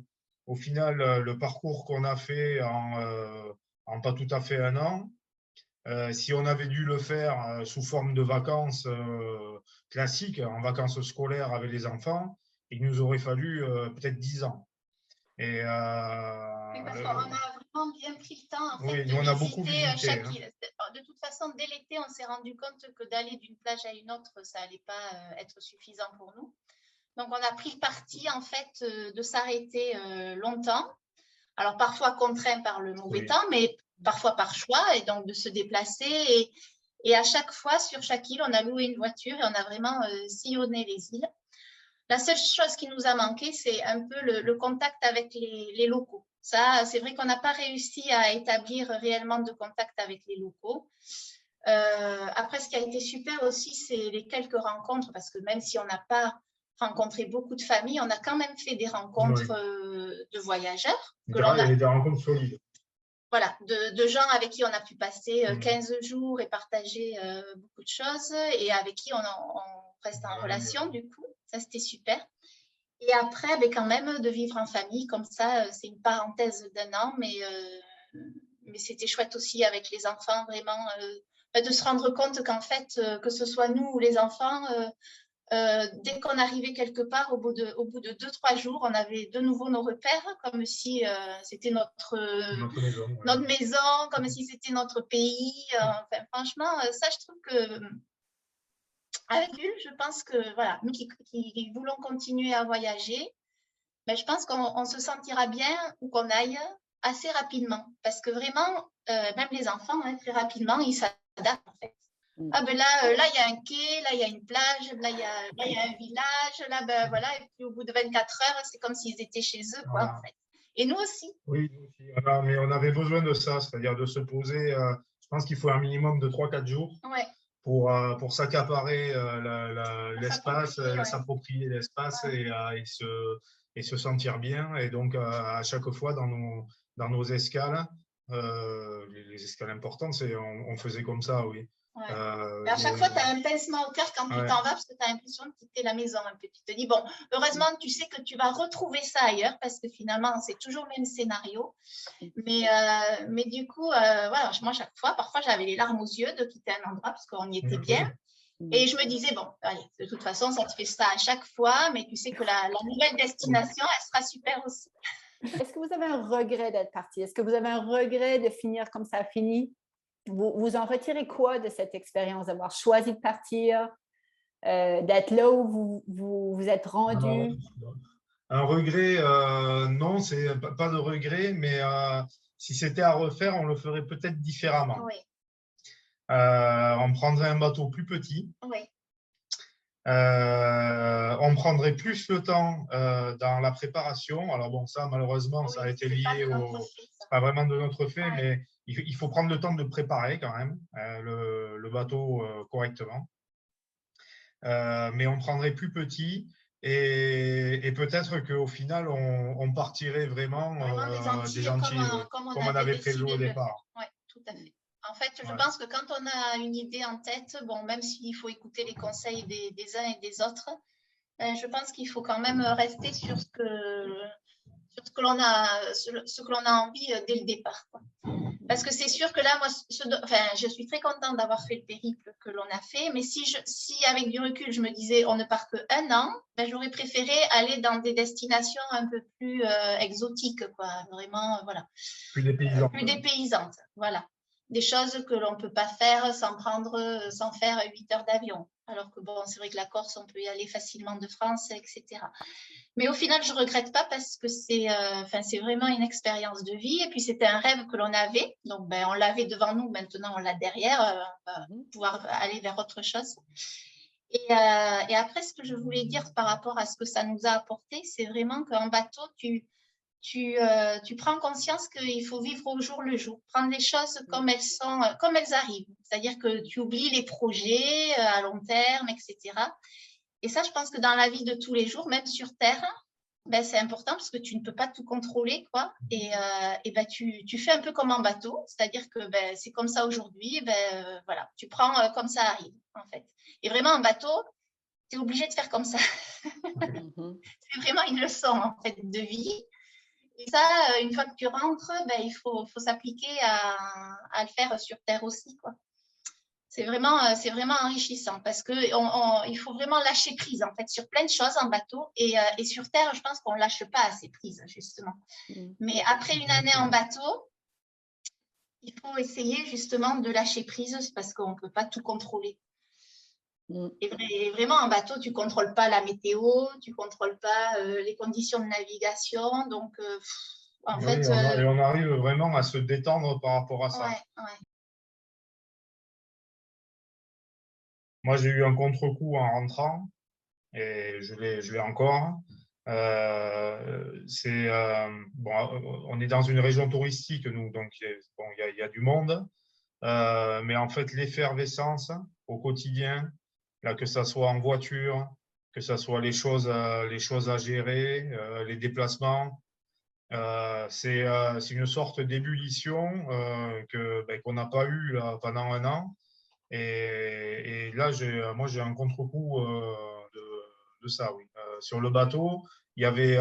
au final, le parcours qu'on a fait en pas tout à fait un an, si on avait dû le faire sous forme de vacances classiques, en vacances scolaires avec les enfants, il nous aurait fallu peut-être 10 ans. Oui, parce qu'on a vraiment bien pris le temps de on a beaucoup visité, chaque île. De toute façon, dès l'été, on s'est rendu compte que d'aller d'une plage à une autre, ça n'allait pas être suffisant pour nous. Donc, on a pris le parti, en fait, de s'arrêter longtemps. Alors, parfois contraint par le mauvais temps, mais parfois par choix, et donc de se déplacer. Et à chaque fois, sur chaque île, on a loué une voiture et on a vraiment sillonné les îles. La seule chose qui nous a manqué, c'est un peu le contact avec les locaux. Ça, c'est vrai qu'on n'a pas réussi à établir réellement de contact avec les locaux. Après, ce qui a été super aussi, c'est les quelques rencontres, parce que même si on n'a pas rencontré beaucoup de familles, on a quand même fait des rencontres de voyageurs. Il y a des rencontres solides. Voilà, de gens avec qui on a pu passer 15 jours et partager beaucoup de choses, et avec qui on reste en relation, du coup. Ça, c'était super. Et après, quand même, de vivre en famille comme ça, c'est une parenthèse d'un an, mais c'était chouette aussi avec les enfants, vraiment, de se rendre compte qu'en fait, que ce soit nous ou les enfants, dès qu'on arrivait quelque part, au bout de 2-3 jours, on avait de nouveau nos repères, comme si c'était notre maison, comme si c'était notre pays. Enfin, franchement, ça, je trouve que avec lui, je pense que voilà, nous qui voulons continuer à voyager, mais je pense qu'on se sentira bien où qu'on aille assez rapidement, parce que vraiment, même les enfants, très rapidement, ils s'adaptent en fait. Ah ben là, il y a un quai, là, il y a une plage, là, il y a un village, là, voilà, et puis au bout de 24 heures, c'est comme s'ils étaient chez eux, quoi, en fait. Et nous aussi. Oui, nous aussi. Alors, mais on avait besoin de ça, c'est-à-dire de se poser, je pense qu'il faut un minimum de 3-4 jours. Ouais. pour s'accaparer l'espace, ouais. s'approprier l'espace et se sentir bien. Et donc, à chaque fois dans nos escales, les escales importantes, on faisait comme ça, oui. Ouais. À chaque fois, tu as un pincement au cœur quand tu t'en vas parce que tu as l'impression de quitter la maison un peu. Tu te dis, bon, heureusement, tu sais que tu vas retrouver ça ailleurs parce que finalement, c'est toujours le même scénario. Mais du coup, voilà, moi, chaque fois, parfois, j'avais les larmes aux yeux de quitter un endroit parce qu'on y était bien. Et je me disais, bon, allez, de toute façon, ça te fait ça à chaque fois, mais tu sais que la nouvelle destination, elle sera super aussi. Est-ce que vous avez un regret d'être parti? Est-ce que vous avez un regret de finir comme ça a fini? Vous en retirez quoi de cette expérience d'avoir choisi de partir, d'être là où vous êtes rendu? Un regret, non, c'est pas de regret, mais si c'était à refaire, on le ferait peut-être différemment. Oui. On prendrait un bateau plus petit. Oui. On prendrait plus le temps dans la préparation. Alors bon, ça, malheureusement, ça a été lié c'est pas vraiment de notre fait, mais il faut prendre le temps de préparer quand même le bateau correctement. Mais on prendrait plus petit et peut-être qu'au final, on partirait vraiment des Antilles, comme on avait prévu au départ. Oui, tout à fait. En fait, je pense que quand on a une idée en tête, bon, même s'il faut écouter les conseils des uns et des autres, je pense qu'il faut quand même rester sur ce que l'on a envie dès le départ, quoi. Parce que c'est sûr que là, moi, je suis très contente d'avoir fait le périple que l'on a fait, mais si avec du recul, je me disais on ne part que 1 an, ben, j'aurais préféré aller dans des destinations un peu plus exotiques, quoi, vraiment, voilà. Plus dépaysantes. Plus dépaysantes, voilà. Des choses que l'on ne peut pas faire sans faire 8 heures d'avion. Alors que bon, c'est vrai que la Corse, on peut y aller facilement de France, etc. Mais au final, je ne regrette pas parce que c'est vraiment une expérience de vie. Et puis, c'était un rêve que l'on avait. Donc, ben, on l'avait devant nous. Maintenant, on l'a derrière. On va pouvoir aller vers autre chose. Et après, ce que je voulais dire par rapport à ce que ça nous a apporté, c'est vraiment qu'en bateau, tu prends conscience qu'il faut vivre au jour le jour, prendre les choses comme elles sont, comme elles arrivent. C'est-à-dire que tu oublies les projets à long terme, etc. Et ça, je pense que dans la vie de tous les jours, même sur Terre, ben, c'est important parce que tu ne peux pas tout contrôler, quoi. Et ben, tu fais un peu comme en bateau, c'est-à-dire que ben, c'est comme ça aujourd'hui, ben, voilà, tu prends comme ça arrive, en fait. Et vraiment, en bateau, tu es obligé de faire comme ça. C'est vraiment une leçon, en fait, de vie. Et ça, une fois que tu rentres, ben, il faut s'appliquer à le faire sur Terre aussi, quoi. C'est vraiment enrichissant parce qu'il faut vraiment lâcher prise en fait sur plein de choses en bateau et sur Terre, je pense qu'on ne lâche pas assez prise justement. Mais après une année en bateau, il faut essayer justement de lâcher prise parce qu'on ne peut pas tout contrôler. Et vraiment en bateau, tu ne contrôles pas la météo, tu ne contrôles pas les conditions de navigation. Donc, en fait. Et on arrive vraiment à se détendre par rapport à ça. Ouais. Moi, j'ai eu un contre-coup en rentrant et je l'ai encore. On est dans une région touristique, nous, donc il y a du monde. Mais en fait, l'effervescence au quotidien, là, que ça soit en voiture, que ça soit les choses à gérer, les déplacements, c'est une sorte d'ébullition qu'on n'a pas eu là, pendant 1 an. Et là, moi, j'ai un contre-coup de ça, oui. Sur le bateau, il y avait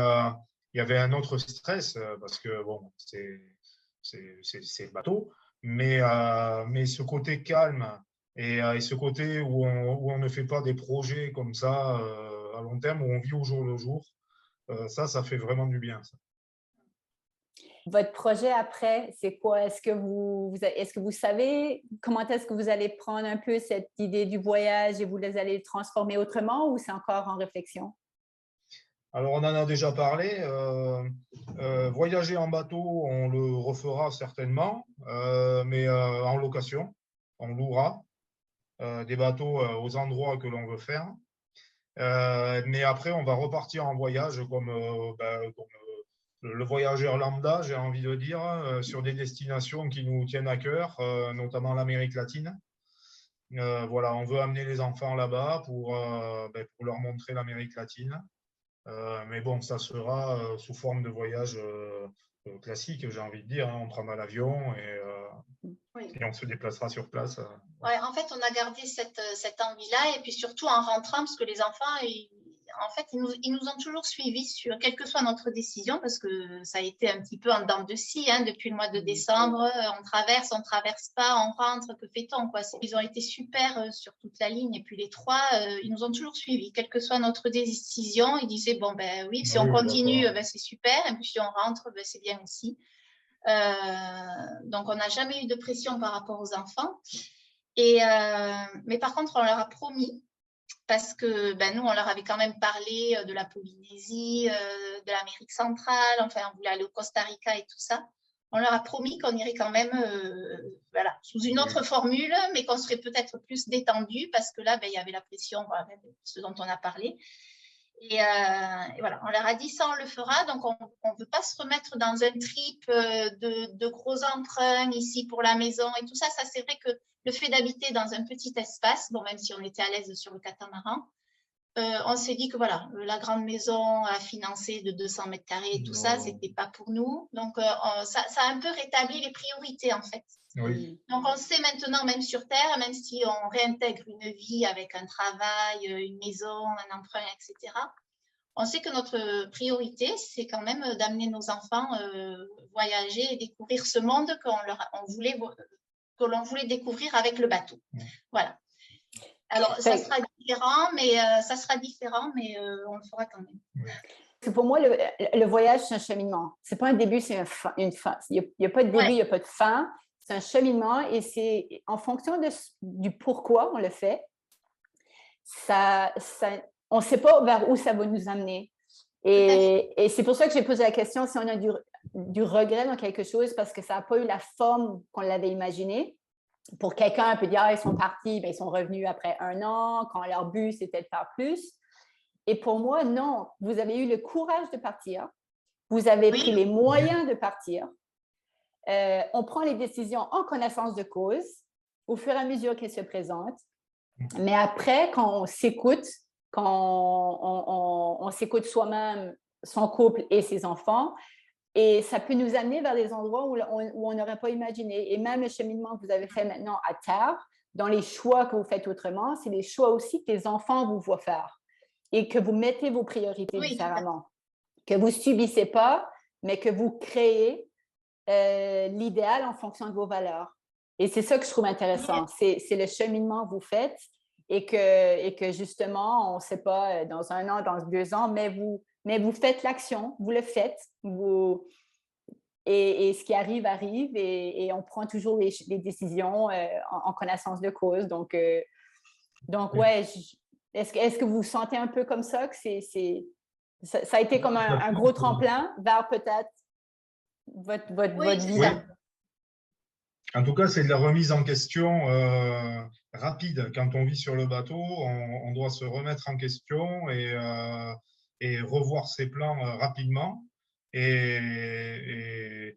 un autre stress parce que, bon, c'est le bateau, mais ce côté calme et ce côté où on ne fait pas des projets comme ça à long terme, où on vit au jour le jour, ça fait vraiment du bien, ça. Votre projet après, c'est quoi? Est-ce que vous savez comment est-ce que vous allez prendre un peu cette idée du voyage et vous allez le transformer autrement ou c'est encore en réflexion? Alors, on en a déjà parlé. Voyager en bateau, on le refera certainement, mais en location. On louera des bateaux aux endroits que l'on veut faire. Mais après, on va repartir en voyage comme le voyageur lambda, j'ai envie de dire, sur des destinations qui nous tiennent à cœur, notamment l'Amérique latine. Voilà, on veut amener les enfants là-bas pour leur montrer l'Amérique latine. Mais bon, ça sera sous forme de voyage classique, j'ai envie de dire, hein. On prendra l'avion Oui. et on se déplacera sur place. Ouais, en fait, on a gardé cette envie-là, et puis surtout en rentrant, parce que les enfants, en fait, ils nous ont toujours suivis sur quelle que soit notre décision, parce que ça a été un petit peu en dents de scie, hein, depuis le mois de décembre. On traverse pas, on rentre, que fait-on, quoi. Ils ont été super sur toute la ligne, et puis les trois, ils nous ont toujours suivis, quelle que soit notre décision. Ils disaient, bon, ben oui, si on continue, ben, c'est super, et puis si on rentre, ben, c'est bien aussi. Donc, on n'a jamais eu de pression par rapport aux enfants. Mais par contre, on leur a promis, parce que ben, nous, on leur avait quand même parlé de la Polynésie, de l'Amérique centrale, enfin, on voulait aller au Costa Rica et tout ça. On leur a promis qu'on irait quand même voilà, sous une autre formule, mais qu'on serait peut-être plus détendu, parce que là, ben, il y avait la pression, voilà, ce dont on a parlé. Et voilà, on leur a dit ça, on le fera. Donc, on ne veut pas se remettre dans un trip de gros emprunts ici pour la maison et tout ça. Ça, c'est vrai que le fait d'habiter dans un petit espace, bon, même si on était à l'aise sur le catamaran, on s'est dit que voilà, la grande maison à financer de 200 mètres carrés et tout ça, c'était pas pour nous. Donc, ça a un peu rétabli les priorités, en fait. Oui. Donc, on sait maintenant, même sur Terre, même si on réintègre une vie avec un travail, une maison, un emprunt, etc., on sait que notre priorité, c'est quand même d'amener nos enfants voyager et découvrir ce monde que l'on voulait découvrir avec le bateau. Voilà. Alors, ça sera différent, mais on le fera quand même. Pour moi, le voyage, c'est un cheminement. C'est pas un début, c'est une fin. Il n'y a pas de début, il n'y a pas de fin. C'est un cheminement, et c'est en fonction du pourquoi on le fait. On ne sait pas vers où ça va nous amener. Et c'est pour ça que j'ai posé la question si on a du regret dans quelque chose, parce que ça n'a pas eu la forme qu'on l'avait imaginé. Pour quelqu'un, on peut dire, ils sont partis, mais ils sont revenus après 1 an, quand leur but, c'était de faire plus. Et pour moi, non, vous avez eu le courage de partir. Vous avez pris les moyens de partir. On prend les décisions en connaissance de cause, au fur et à mesure qu'elles se présentent. Mais après, quand on s'écoute, quand on s'écoute soi-même, son couple et ses enfants, et ça peut nous amener vers des endroits où on n'aurait pas imaginé. Et même le cheminement que vous avez fait maintenant à terre, dans les choix que vous faites autrement, c'est les choix aussi que les enfants vous voient faire, et que vous mettez vos priorités différemment, que vous ne subissez pas, mais que vous créez l'idéal en fonction de vos valeurs. Et c'est ça que je trouve intéressant. C'est le cheminement que vous faites, et que justement, on ne sait pas dans 1 an, dans 2 ans, mais vous faites l'action, vous le faites, et ce qui arrive, arrive, et on prend toujours les décisions en connaissance de cause. Donc ouais, est-ce que vous sentez un peu comme ça, que ça a été comme un gros tremplin vers peut-être votre vie? Oui. En tout cas, c'est de la remise en question rapide. Quand on vit sur le bateau, on doit se remettre en question et revoir ses plans rapidement. Et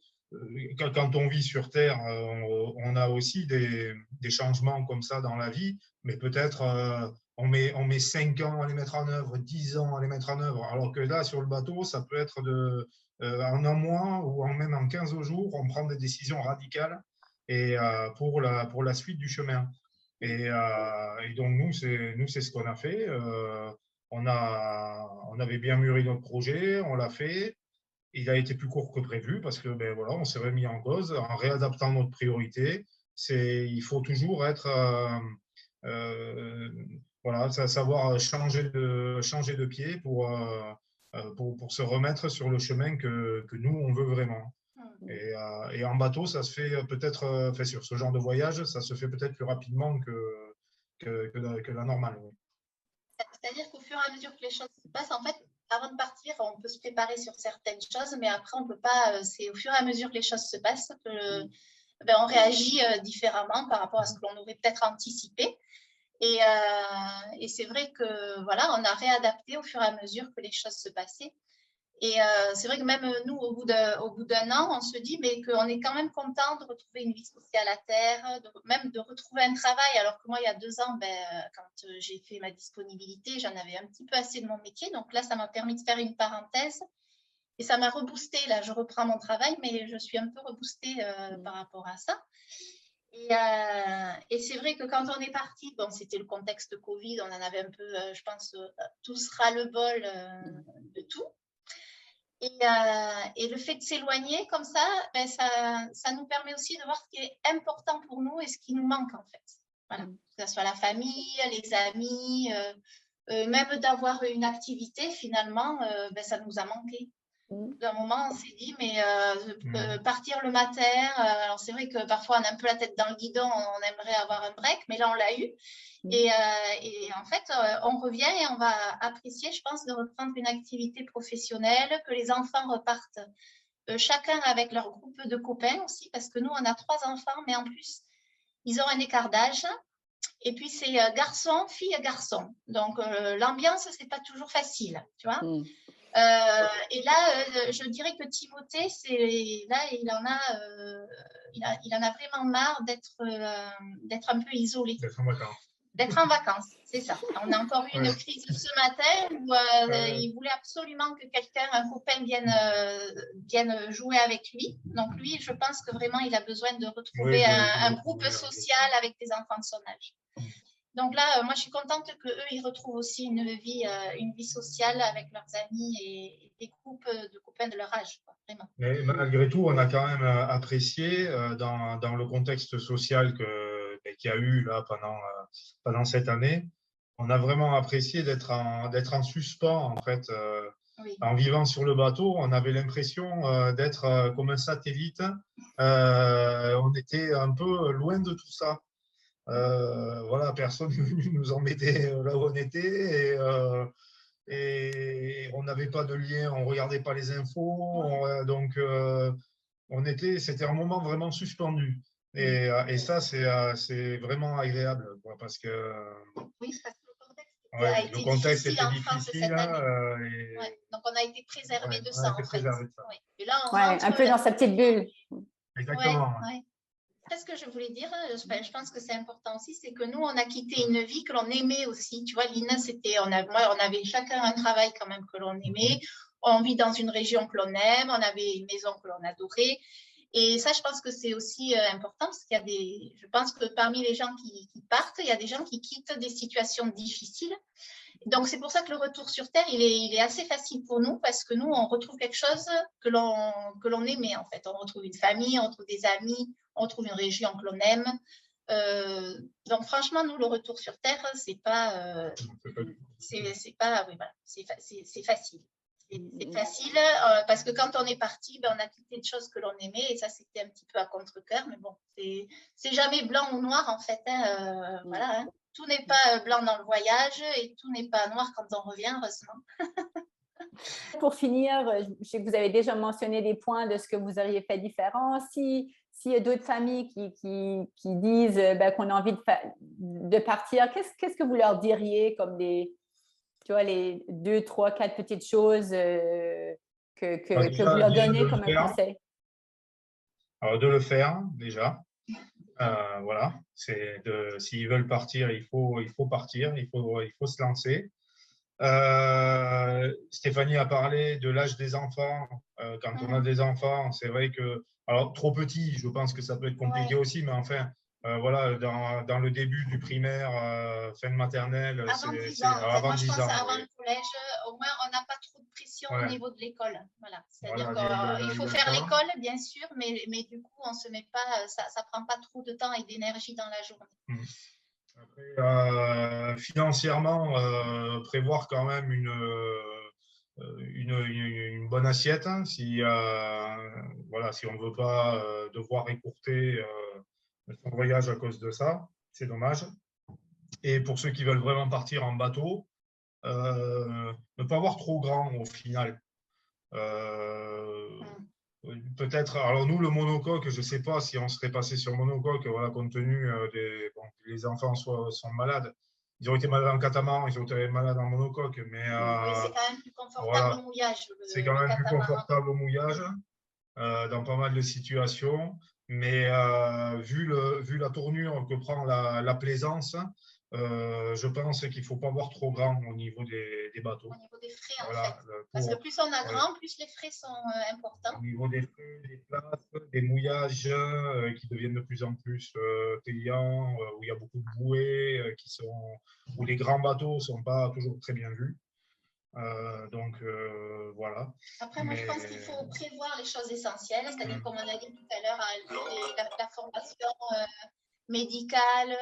quand on vit sur Terre, on a aussi des changements comme ça dans la vie, mais peut-être on met 5 ans à les mettre en œuvre, 10 ans à les mettre en œuvre, alors que là, sur le bateau, ça peut être en 1 mois ou même en 15 jours, on prend des décisions radicales et pour la suite du chemin. Et donc, nous, c'est ce qu'on a fait. On avait bien mûri notre projet, on l'a fait. Il a été plus court que prévu parce que ben, voilà, on s'est remis en cause en réadaptant notre priorité. Il faut toujours être, voilà, savoir changer de pied pour se remettre sur le chemin que nous, on veut vraiment. Et en bateau, ça se fait peut-être, sur ce genre de voyage, ça se fait peut-être plus rapidement que la normale. Oui. C'est-à-dire qu'au fur et à mesure que les choses se passent, en fait, avant de partir, on peut se préparer sur certaines choses, mais après, on ne peut pas. C'est au fur et à mesure que les choses se passent que on réagit différemment par rapport à ce que l'on aurait peut-être anticipé. Et c'est vrai que voilà, on a réadapté au fur et à mesure que les choses se passaient. Et c'est vrai que même nous, au bout d'un an, on se dit mais qu'on est quand même content de retrouver une vie sociale à terre, même de retrouver un travail. Alors que moi, il y a 2 ans, quand j'ai fait ma disponibilité, j'en avais un petit peu assez de mon métier. Donc là, ça m'a permis de faire une parenthèse et ça m'a reboosté. Là, je reprends mon travail, mais je suis un peu reboostée par rapport à ça. Et c'est vrai que quand on est parti, bon, c'était le contexte Covid, on en avait un peu, je pense, tous ras-le-bol de tout. Et le fait de s'éloigner comme ça, ça nous permet aussi de voir ce qui est important pour nous et ce qui nous manque en fait. Voilà. Que ce soit la famille, les amis, même d'avoir une activité, finalement, ça nous a manqué. D'un moment, on s'est dit, mais partir le matin, alors c'est vrai que parfois on a un peu la tête dans le guidon, on aimerait avoir un break, mais là on l'a eu. Et en fait, on revient et on va apprécier, je pense, de reprendre une activité professionnelle, que les enfants repartent chacun avec leur groupe de copains aussi, parce que nous, on a 3 enfants, mais en plus, ils ont un écart d'âge. Et puis, c'est garçon, fille, garçon. Donc, l'ambiance, c'est pas toujours facile, tu vois. Et là, je dirais que Timothée, là, il en a vraiment marre d'être un peu isolé. D'être en vacances, c'est ça. On a encore eu une crise ce matin où il voulait absolument que quelqu'un, un copain, vienne jouer avec lui. Donc lui, je pense que vraiment, il a besoin de retrouver un groupe social avec des enfants de son âge. Donc là, moi, je suis contente qu'eux, ils retrouvent aussi une vie sociale avec leurs amis et des groupes de copains de leur âge, quoi, vraiment. Mais malgré tout, on a quand même apprécié dans le contexte social qu'il y a eu là pendant cette année, on a vraiment apprécié d'être en suspens en fait. Oui. En vivant sur le bateau, on avait l'impression d'être comme un satellite. On était un peu loin de tout ça. Voilà, personne n'est venu nous embêter là où on était et on n'avait pas de lien, on ne regardait pas les infos, donc c'était un moment vraiment suspendu. Et ça, c'est vraiment agréable, quoi, parce que oui, parce que le contexte était en France difficile. cette année. Donc, on a été préservé de ça, en fait. Ouais. Et là, on rentre un peu dans sa petite bulle. Exactement. C'est ce que je voulais dire, je pense que c'est important aussi, c'est que nous, on a quitté une vie que l'on aimait aussi. Tu vois, Lina, on avait chacun un travail quand même que l'on aimait. On vit dans une région que l'on aime, on avait une maison que l'on adorait. Et ça, je pense que c'est aussi important parce qu'il y a je pense que parmi les gens qui partent, il y a des gens qui quittent des situations difficiles. Donc, c'est pour ça que le retour sur Terre, il est assez facile pour nous parce que nous, on retrouve quelque chose que l'on aimait, en fait. On retrouve une famille, on retrouve des amis, on retrouve une région que l'on aime. Donc, franchement, nous, le retour sur Terre, c'est pas... c'est pas... Oui, voilà, c'est facile. C'est facile parce que quand on est parti, on a quitté des choses que l'on aimait et ça, c'était un petit peu à contre-cœur. Mais bon, c'est jamais blanc ou noir, en fait. Voilà, hein. Tout n'est pas blanc dans le voyage et tout n'est pas noir quand on revient, heureusement. Pour finir, je sais que vous avez déjà mentionné des points de ce que vous auriez fait différent. S'il y a d'autres familles qui disent qu'on a envie de partir, qu'est-ce que vous leur diriez comme les 2, 3, 4 petites choses que vous leur donnez comme un conseil? Alors, de le faire, déjà. Voilà, s'ils veulent partir, il faut partir, il faut se lancer. Stéphanie a parlé de l'âge des enfants. Quand on a des enfants, c'est vrai que, alors trop petits, je pense que ça peut être compliqué aussi, mais enfin, voilà, dans le début du primaire, fin de maternelle, avant 10 ans. Avant moi, 10 je pense ans, avant le collège, au moins, on n'a pas trop de pression au niveau de l'école. Voilà. C'est-à-dire qu'il faut faire l'école, bien sûr, mais du coup, on se met pas, ça ne prend pas trop de temps et d'énergie dans la journée. Après, financièrement, prévoir quand même une bonne assiette, hein, si on ne veut pas devoir écourter son voyage à cause de ça, c'est dommage. Et pour ceux qui veulent vraiment partir en bateau, ne pas avoir trop grand au final. Peut-être, alors nous, le monocoque, je ne sais pas si on serait passé sur monocoque, voilà, compte tenu que les enfants sont malades. ils ont été malades en catamaran, ils ont été malades en monocoque. Mais Oui, c'est quand même plus confortable voilà, au mouillage. c'est quand même plus confortable au mouillage dans pas mal de situations. Mais vu la tournure que prend la plaisance, je pense qu'il ne faut pas voir trop grand au niveau des bateaux. Au niveau des frais, en Voilà, fait. Parce que plus on a grand, plus les frais sont importants. Au niveau des frais, des places, des mouillages qui deviennent de plus en plus payants, où il y a beaucoup de bouées, où les grands bateaux ne sont pas toujours très bien vus. Donc voilà. Après, moi, je pense qu'il faut prévoir les choses essentielles, c'est-à-dire, comme on a dit tout à l'heure, la formation médicale,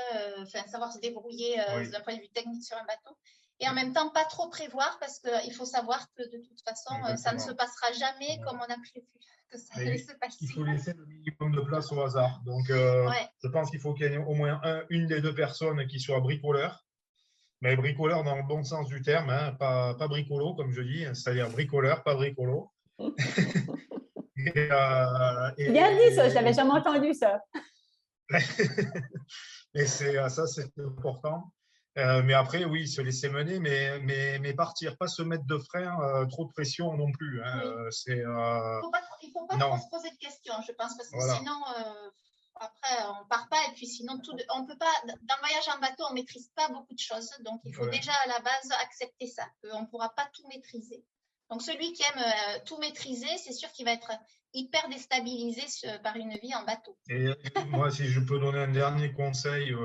savoir se débrouiller d'un point de vue technique sur un bateau. Et en même temps, pas trop prévoir, parce qu'il faut savoir que de toute façon, ça ne se passera jamais comme on a prévu que ça allait se passer. Il faut laisser le minimum de place au hasard. Donc, je pense qu'il faut qu'il y ait au moins une des deux personnes qui soit bricoleur. Mais bricoleur dans le bon sens du terme, hein, pas bricolo, comme je dis, c'est-à-dire bricoleur, pas bricolo. Bien dit ça, je n'avais jamais entendu ça. Et ça, c'est important. Mais après, oui, se laisser mener, mais partir, pas se mettre de frein, trop de pression non plus. Hein. Oui. Il ne faut pas trop se poser de questions, je pense, parce que sinon, après, on ne part pas. Et puis sinon, on peut pas, dans le voyage en bateau, on ne maîtrise pas beaucoup de choses. Donc, il faut déjà à la base accepter ça, qu'on ne pourra pas tout maîtriser. Donc, celui qui aime tout maîtriser, c'est sûr qu'il va être hyper déstabilisé par une vie en bateau. Et moi, si je peux donner un dernier conseil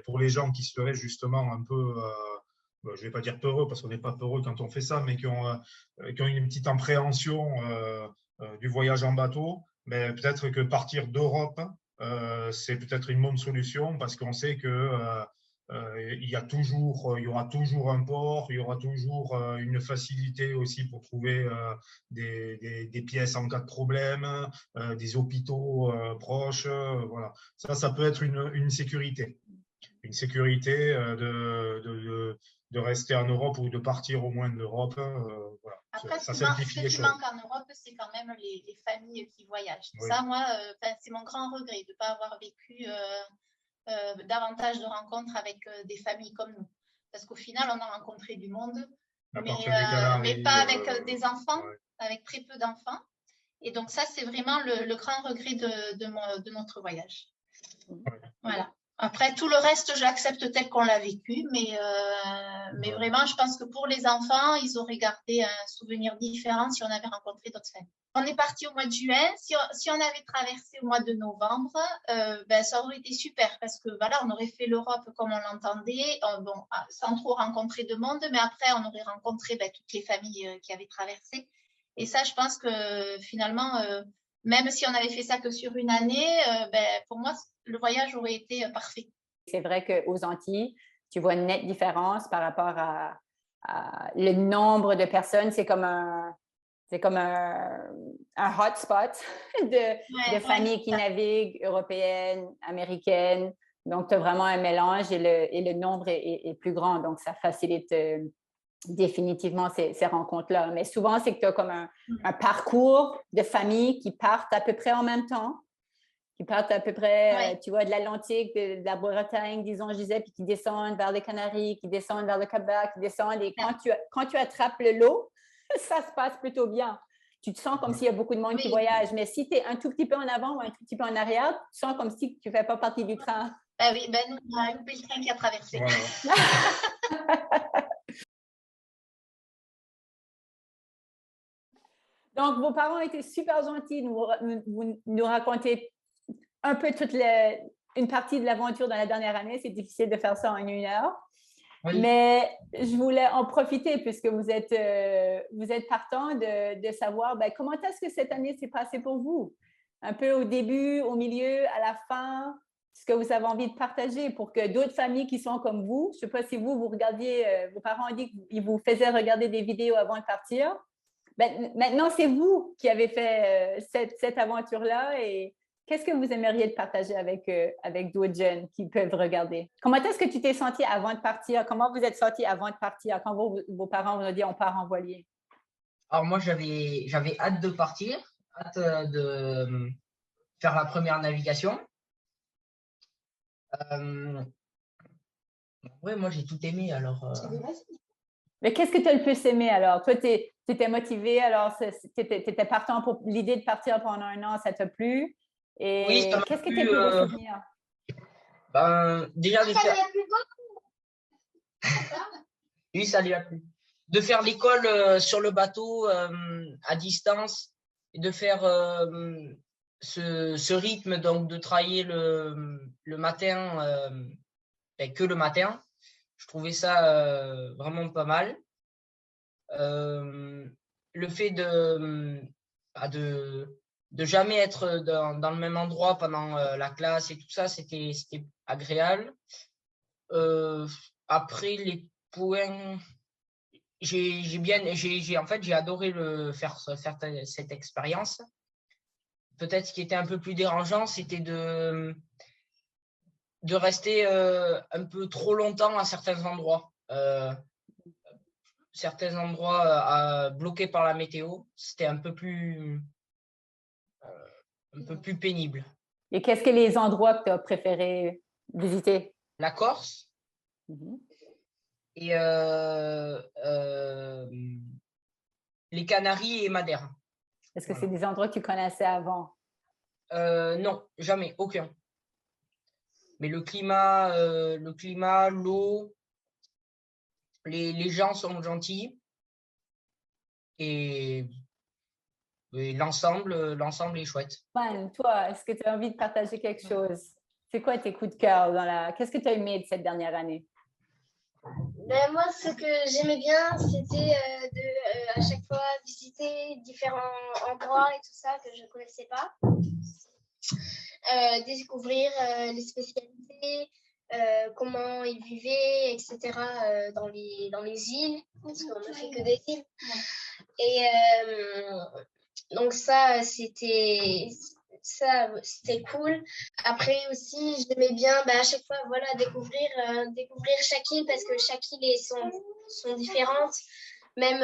pour les gens qui seraient justement un peu, je ne vais pas dire peureux parce qu'on n'est pas peureux quand on fait ça, mais qui ont une petite appréhension du voyage en bateau, peut-être que partir d'Europe, c'est peut-être une bonne solution parce qu'on sait que il y aura toujours un port, il y aura toujours une facilité aussi pour trouver des pièces en cas de problème, des hôpitaux proches. Voilà. Ça peut être une sécurité. Une sécurité de rester en Europe ou de partir au moins d'Europe. Voilà. Après, ça simplifie les choses. Ce qui manque en Europe, c'est quand même les familles qui voyagent. Oui. Ça, moi, c'est mon grand regret de ne pas avoir vécu davantage de rencontres avec des familles comme nous. Parce qu'au final, on a rencontré du monde, mais pas avec des enfants, avec très peu d'enfants. Et donc ça, c'est vraiment le grand regret de notre voyage. Voilà. Après, tout le reste, j'accepte tel qu'on l'a vécu, mais vraiment, je pense que pour les enfants, ils auraient gardé un souvenir différent si on avait rencontré d'autres familles. On est parti au mois de juin. Si on avait traversé au mois de novembre, ça aurait été super parce que voilà, on aurait fait l'Europe comme on l'entendait, sans trop rencontrer de monde, mais après, on aurait rencontré toutes les familles qui avaient traversé. Et ça, je pense que finalement, même si on avait fait ça que sur une année, pour moi, le voyage aurait été parfait. C'est vrai qu'aux Antilles, tu vois une nette différence par rapport à le nombre de personnes. C'est comme un hotspot de familles qui naviguent, européennes, américaines. Donc, tu as vraiment un mélange et le nombre est plus grand. Donc, ça facilite définitivement ces rencontres-là. Mais souvent, c'est que tu as comme un parcours de familles qui partent à peu près en même temps, qui partent à peu près, tu vois, de l'Atlantique, de la Bretagne, disons, je disais, puis qui descendent vers les Canaries, qui descendent vers le Cap-Bac, qui descendent. Et quand tu attrapes le lot, ça se passe plutôt bien. Tu te sens comme s'il y a beaucoup de monde qui voyage. Mais si tu es un tout petit peu en avant ou un tout petit peu en arrière, tu te sens comme si tu ne fais pas partie du train. Oui, nous, on a loupé le train qui a traversé. Voilà. Donc, vos parents étaient super gentils. Vous nous racontez un peu une partie de l'aventure dans la dernière année. C'est difficile de faire ça en 1 heure. Oui. Mais je voulais en profiter puisque vous êtes partant de savoir comment est-ce que cette année s'est passée pour vous. Un peu au début, au milieu, à la fin, ce que vous avez envie de partager pour que d'autres familles qui sont comme vous, je ne sais pas si vous regardiez, vos parents ont dit qu'ils vous faisaient regarder des vidéos avant de partir. Maintenant, c'est vous qui avez fait cette aventure-là et qu'est-ce que vous aimeriez de partager avec d'autres jeunes qui peuvent regarder? Comment est-ce que tu t'es senti avant de partir? Comment vous êtes senti avant de partir quand vos parents vous ont dit on part en voilier? Alors moi, j'avais hâte de partir, hâte de faire la première navigation. Ouais, moi, j'ai tout aimé. Alors, Mais qu'est-ce que tu as le plus aimé alors? Toi, tu étais motivé, alors tu étais partant pour l'idée de partir pendant un an, ça t'a plu? oui, ça Et m'a qu'est-ce que tes plu. plus beaux souvenirs? Ben, déjà, oui, ça lui a plu. De faire l'école sur le bateau à distance et de faire ce rythme, donc de travailler le matin, que le matin. Je trouvais ça vraiment pas mal. Le fait bah, de jamais être dans le même endroit pendant la classe et tout ça, c'était agréable. Après, les points, en fait, j'ai adoré faire cette expérience. Peut-être ce qui était un peu plus dérangeant, c'était de rester un peu trop longtemps à certains endroits. Certains endroits bloqués par la météo, c'était un peu plus pénible. Et qu'est-ce que les endroits que tu as préféré visiter? La Corse Mhm. et les Canaries et Madère. Est-ce que Voilà. c'est des endroits que tu connaissais avant? Non, jamais, aucun. Mais le climat, l'eau, les gens sont gentils et l'ensemble est chouette. Juan, toi, est-ce que tu as envie de partager quelque chose? C'est quoi tes coups de cœur Qu'est-ce que tu as aimé de cette dernière année? Ben, moi, ce que j'aimais bien, c'était à chaque fois visiter différents endroits et tout ça que je ne connaissais pas. Découvrir les spécialités, comment ils vivaient, etc. Dans les îles, parce qu'on ne fait que des îles. Et donc ça, c'était cool. Après aussi, j'aimais bien à chaque fois découvrir chaque île parce que chaque île sont différentes. Même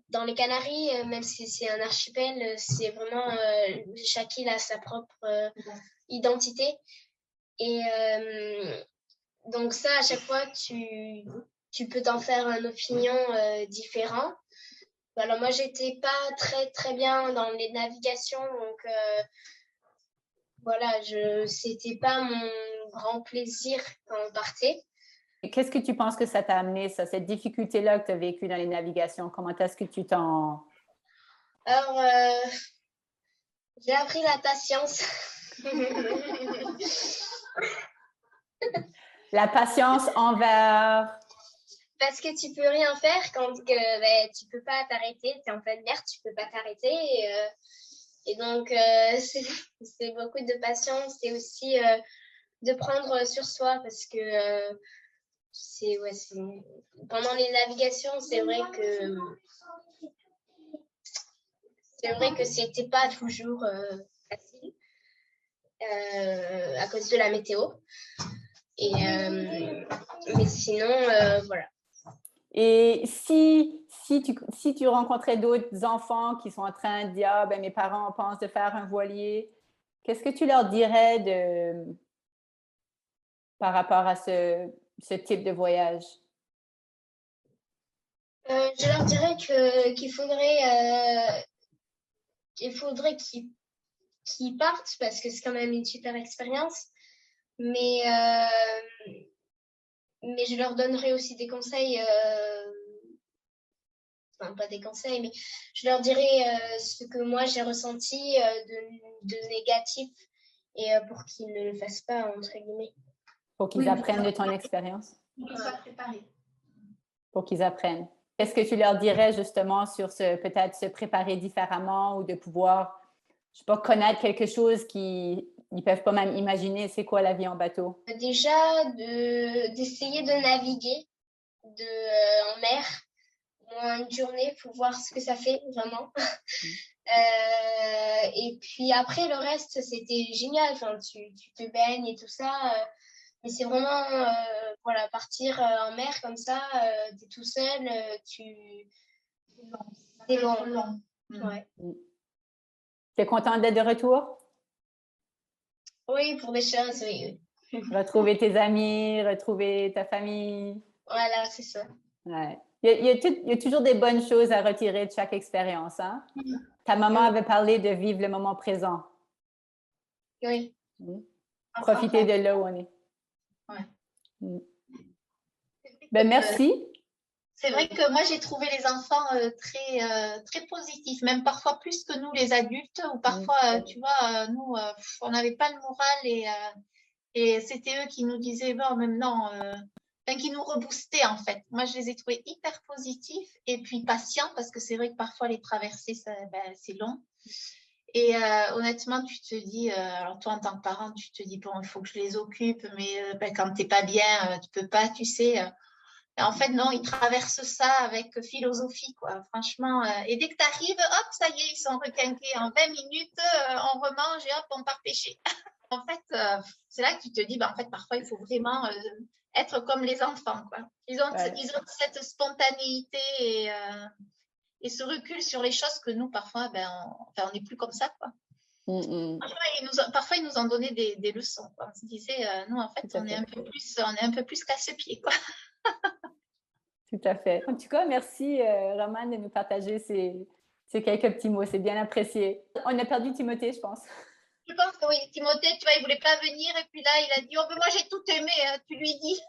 dans les Canaries, même si c'est un archipel, c'est vraiment chaque île a sa propre identité. Et donc ça, à chaque fois, tu peux t'en faire une opinion différente. Voilà, moi, j'étais pas très, très bien dans les navigations, donc voilà, c'était pas mon grand plaisir quand on partait. Et qu'est-ce que tu penses que ça t'a amené, ça, cette difficulté-là que tu as vécue dans les navigations? Comment est-ce que tu t'en... Alors, j'ai appris la patience. La patience envers... Parce que tu peux rien faire quand tu peux pas t'arrêter, tu es en pleine mer, tu peux pas t'arrêter. Et donc, c'est beaucoup de patience et aussi de prendre sur soi parce que pendant les navigations, c'est vrai que c'était pas toujours facile à cause de la météo. Et, mais sinon, voilà. Et si tu rencontrais d'autres enfants qui sont en train de dire, ah, ben, mes parents pensent de faire un voilier, qu'est-ce que tu leur dirais par rapport à ce type de voyage? Je leur dirais qu'il faudrait qu'ils partent parce que c'est quand même une super expérience. Mais je leur donnerai aussi des conseils, enfin pas des conseils, mais je leur dirai ce que moi j'ai ressenti de négatif et pour qu'ils ne le fassent pas, entre guillemets. Pour qu'ils apprennent de ton expérience? Pour qu'ils soient préparés. Pour qu'ils apprennent. Qu'est-ce que tu leur dirais justement sur peut-être se préparer différemment ou de pouvoir, je sais pas, connaître quelque chose qu'ils ne peuvent pas même imaginer c'est quoi la vie en bateau? Déjà, d'essayer de naviguer en mer, au moins une journée pour voir ce que ça fait vraiment. Et puis après, le reste, c'était génial. Enfin, tu te baignes et tout ça. Mais c'est vraiment, partir en mer comme ça, tu es tout seul, c'est long. Ouais. Tu es contente d'être de retour? Oui, pour des choses, oui. Retrouver tes amis, retrouver ta famille. Voilà, c'est ça. Ouais. Il y a toujours des bonnes choses à retirer de chaque expérience, hein? Ta maman avait parlé de vivre le moment présent. Oui. Profiter de là où on est. Ouais. Ben, merci. C'est vrai que moi, j'ai trouvé les enfants très positifs, même parfois plus que nous, les adultes, ou parfois, tu vois, nous, on n'avait pas le moral et c'était eux qui nous disaient, bon, même non, qui nous reboostaient en fait. Moi, je les ai trouvés hyper positifs et puis patients, parce que c'est vrai que parfois les traversées, c'est long. Et honnêtement, tu te dis, alors toi en tant que parent, tu te dis, bon, il faut que je les occupe, mais quand tu n'es pas bien, tu peux pas, tu sais. En fait, non, ils traversent ça avec philosophie, quoi. Franchement, et dès que tu arrives, hop, ça y est, ils sont requinqués. En 20 minutes, on remange et hop, on part pêcher. En fait, c'est là que tu te dis, en fait, parfois, il faut vraiment être comme les enfants, quoi. Ils ont cette spontanéité et ce recul sur les choses que nous, parfois, on n'est plus comme ça, quoi. Parfois, ils nous ont donné des leçons, quoi. On se disait, nous, en fait, on est un peu plus casse-pieds, quoi. Tout à fait. En tout cas, merci, Romane, de nous partager ces quelques petits mots. C'est bien apprécié. On a perdu Timothée, je pense. Je pense que oui, Timothée, tu vois, il ne voulait pas venir et puis là, il a dit, oh, ben moi, j'ai tout aimé, hein, tu lui dis.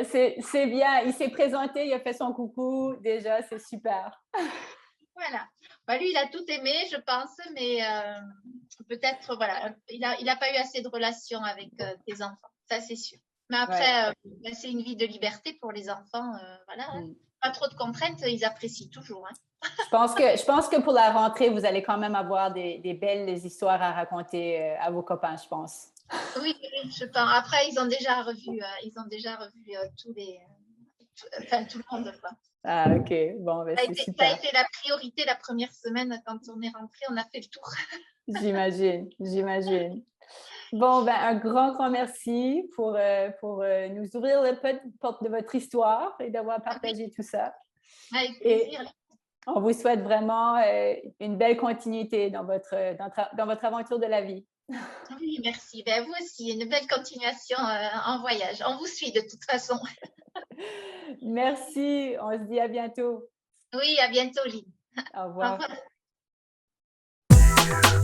C'est bien. Il s'est présenté, il a fait son coucou. Déjà, c'est super. Voilà. Lui, il a tout aimé, je pense, mais peut-être, voilà, il n'a pas eu assez de relations avec tes enfants. Ça, c'est sûr. Mais après, c'est une vie de liberté pour les enfants. Voilà. Pas trop de contraintes, ils apprécient toujours. Hein. Je pense que pour la rentrée, vous allez quand même avoir des belles histoires à raconter à vos copains, je pense. Oui, je pense. Après, ils ont déjà revu tout le monde, quoi. Ah, ok. Bon, ben, c'est super. Ça a été la priorité la première semaine quand on est rentré, on a fait le tour. J'imagine. Bon, ben, un grand merci pour nous ouvrir la porte de votre histoire et d'avoir partagé tout ça. Avec plaisir. Et on vous souhaite vraiment une belle continuité dans votre aventure de la vie. Oui, merci. Ben, vous aussi, une belle continuation en voyage. On vous suit de toute façon. Merci. On se dit à bientôt. Oui, à bientôt, Lynn. Au revoir. Au revoir.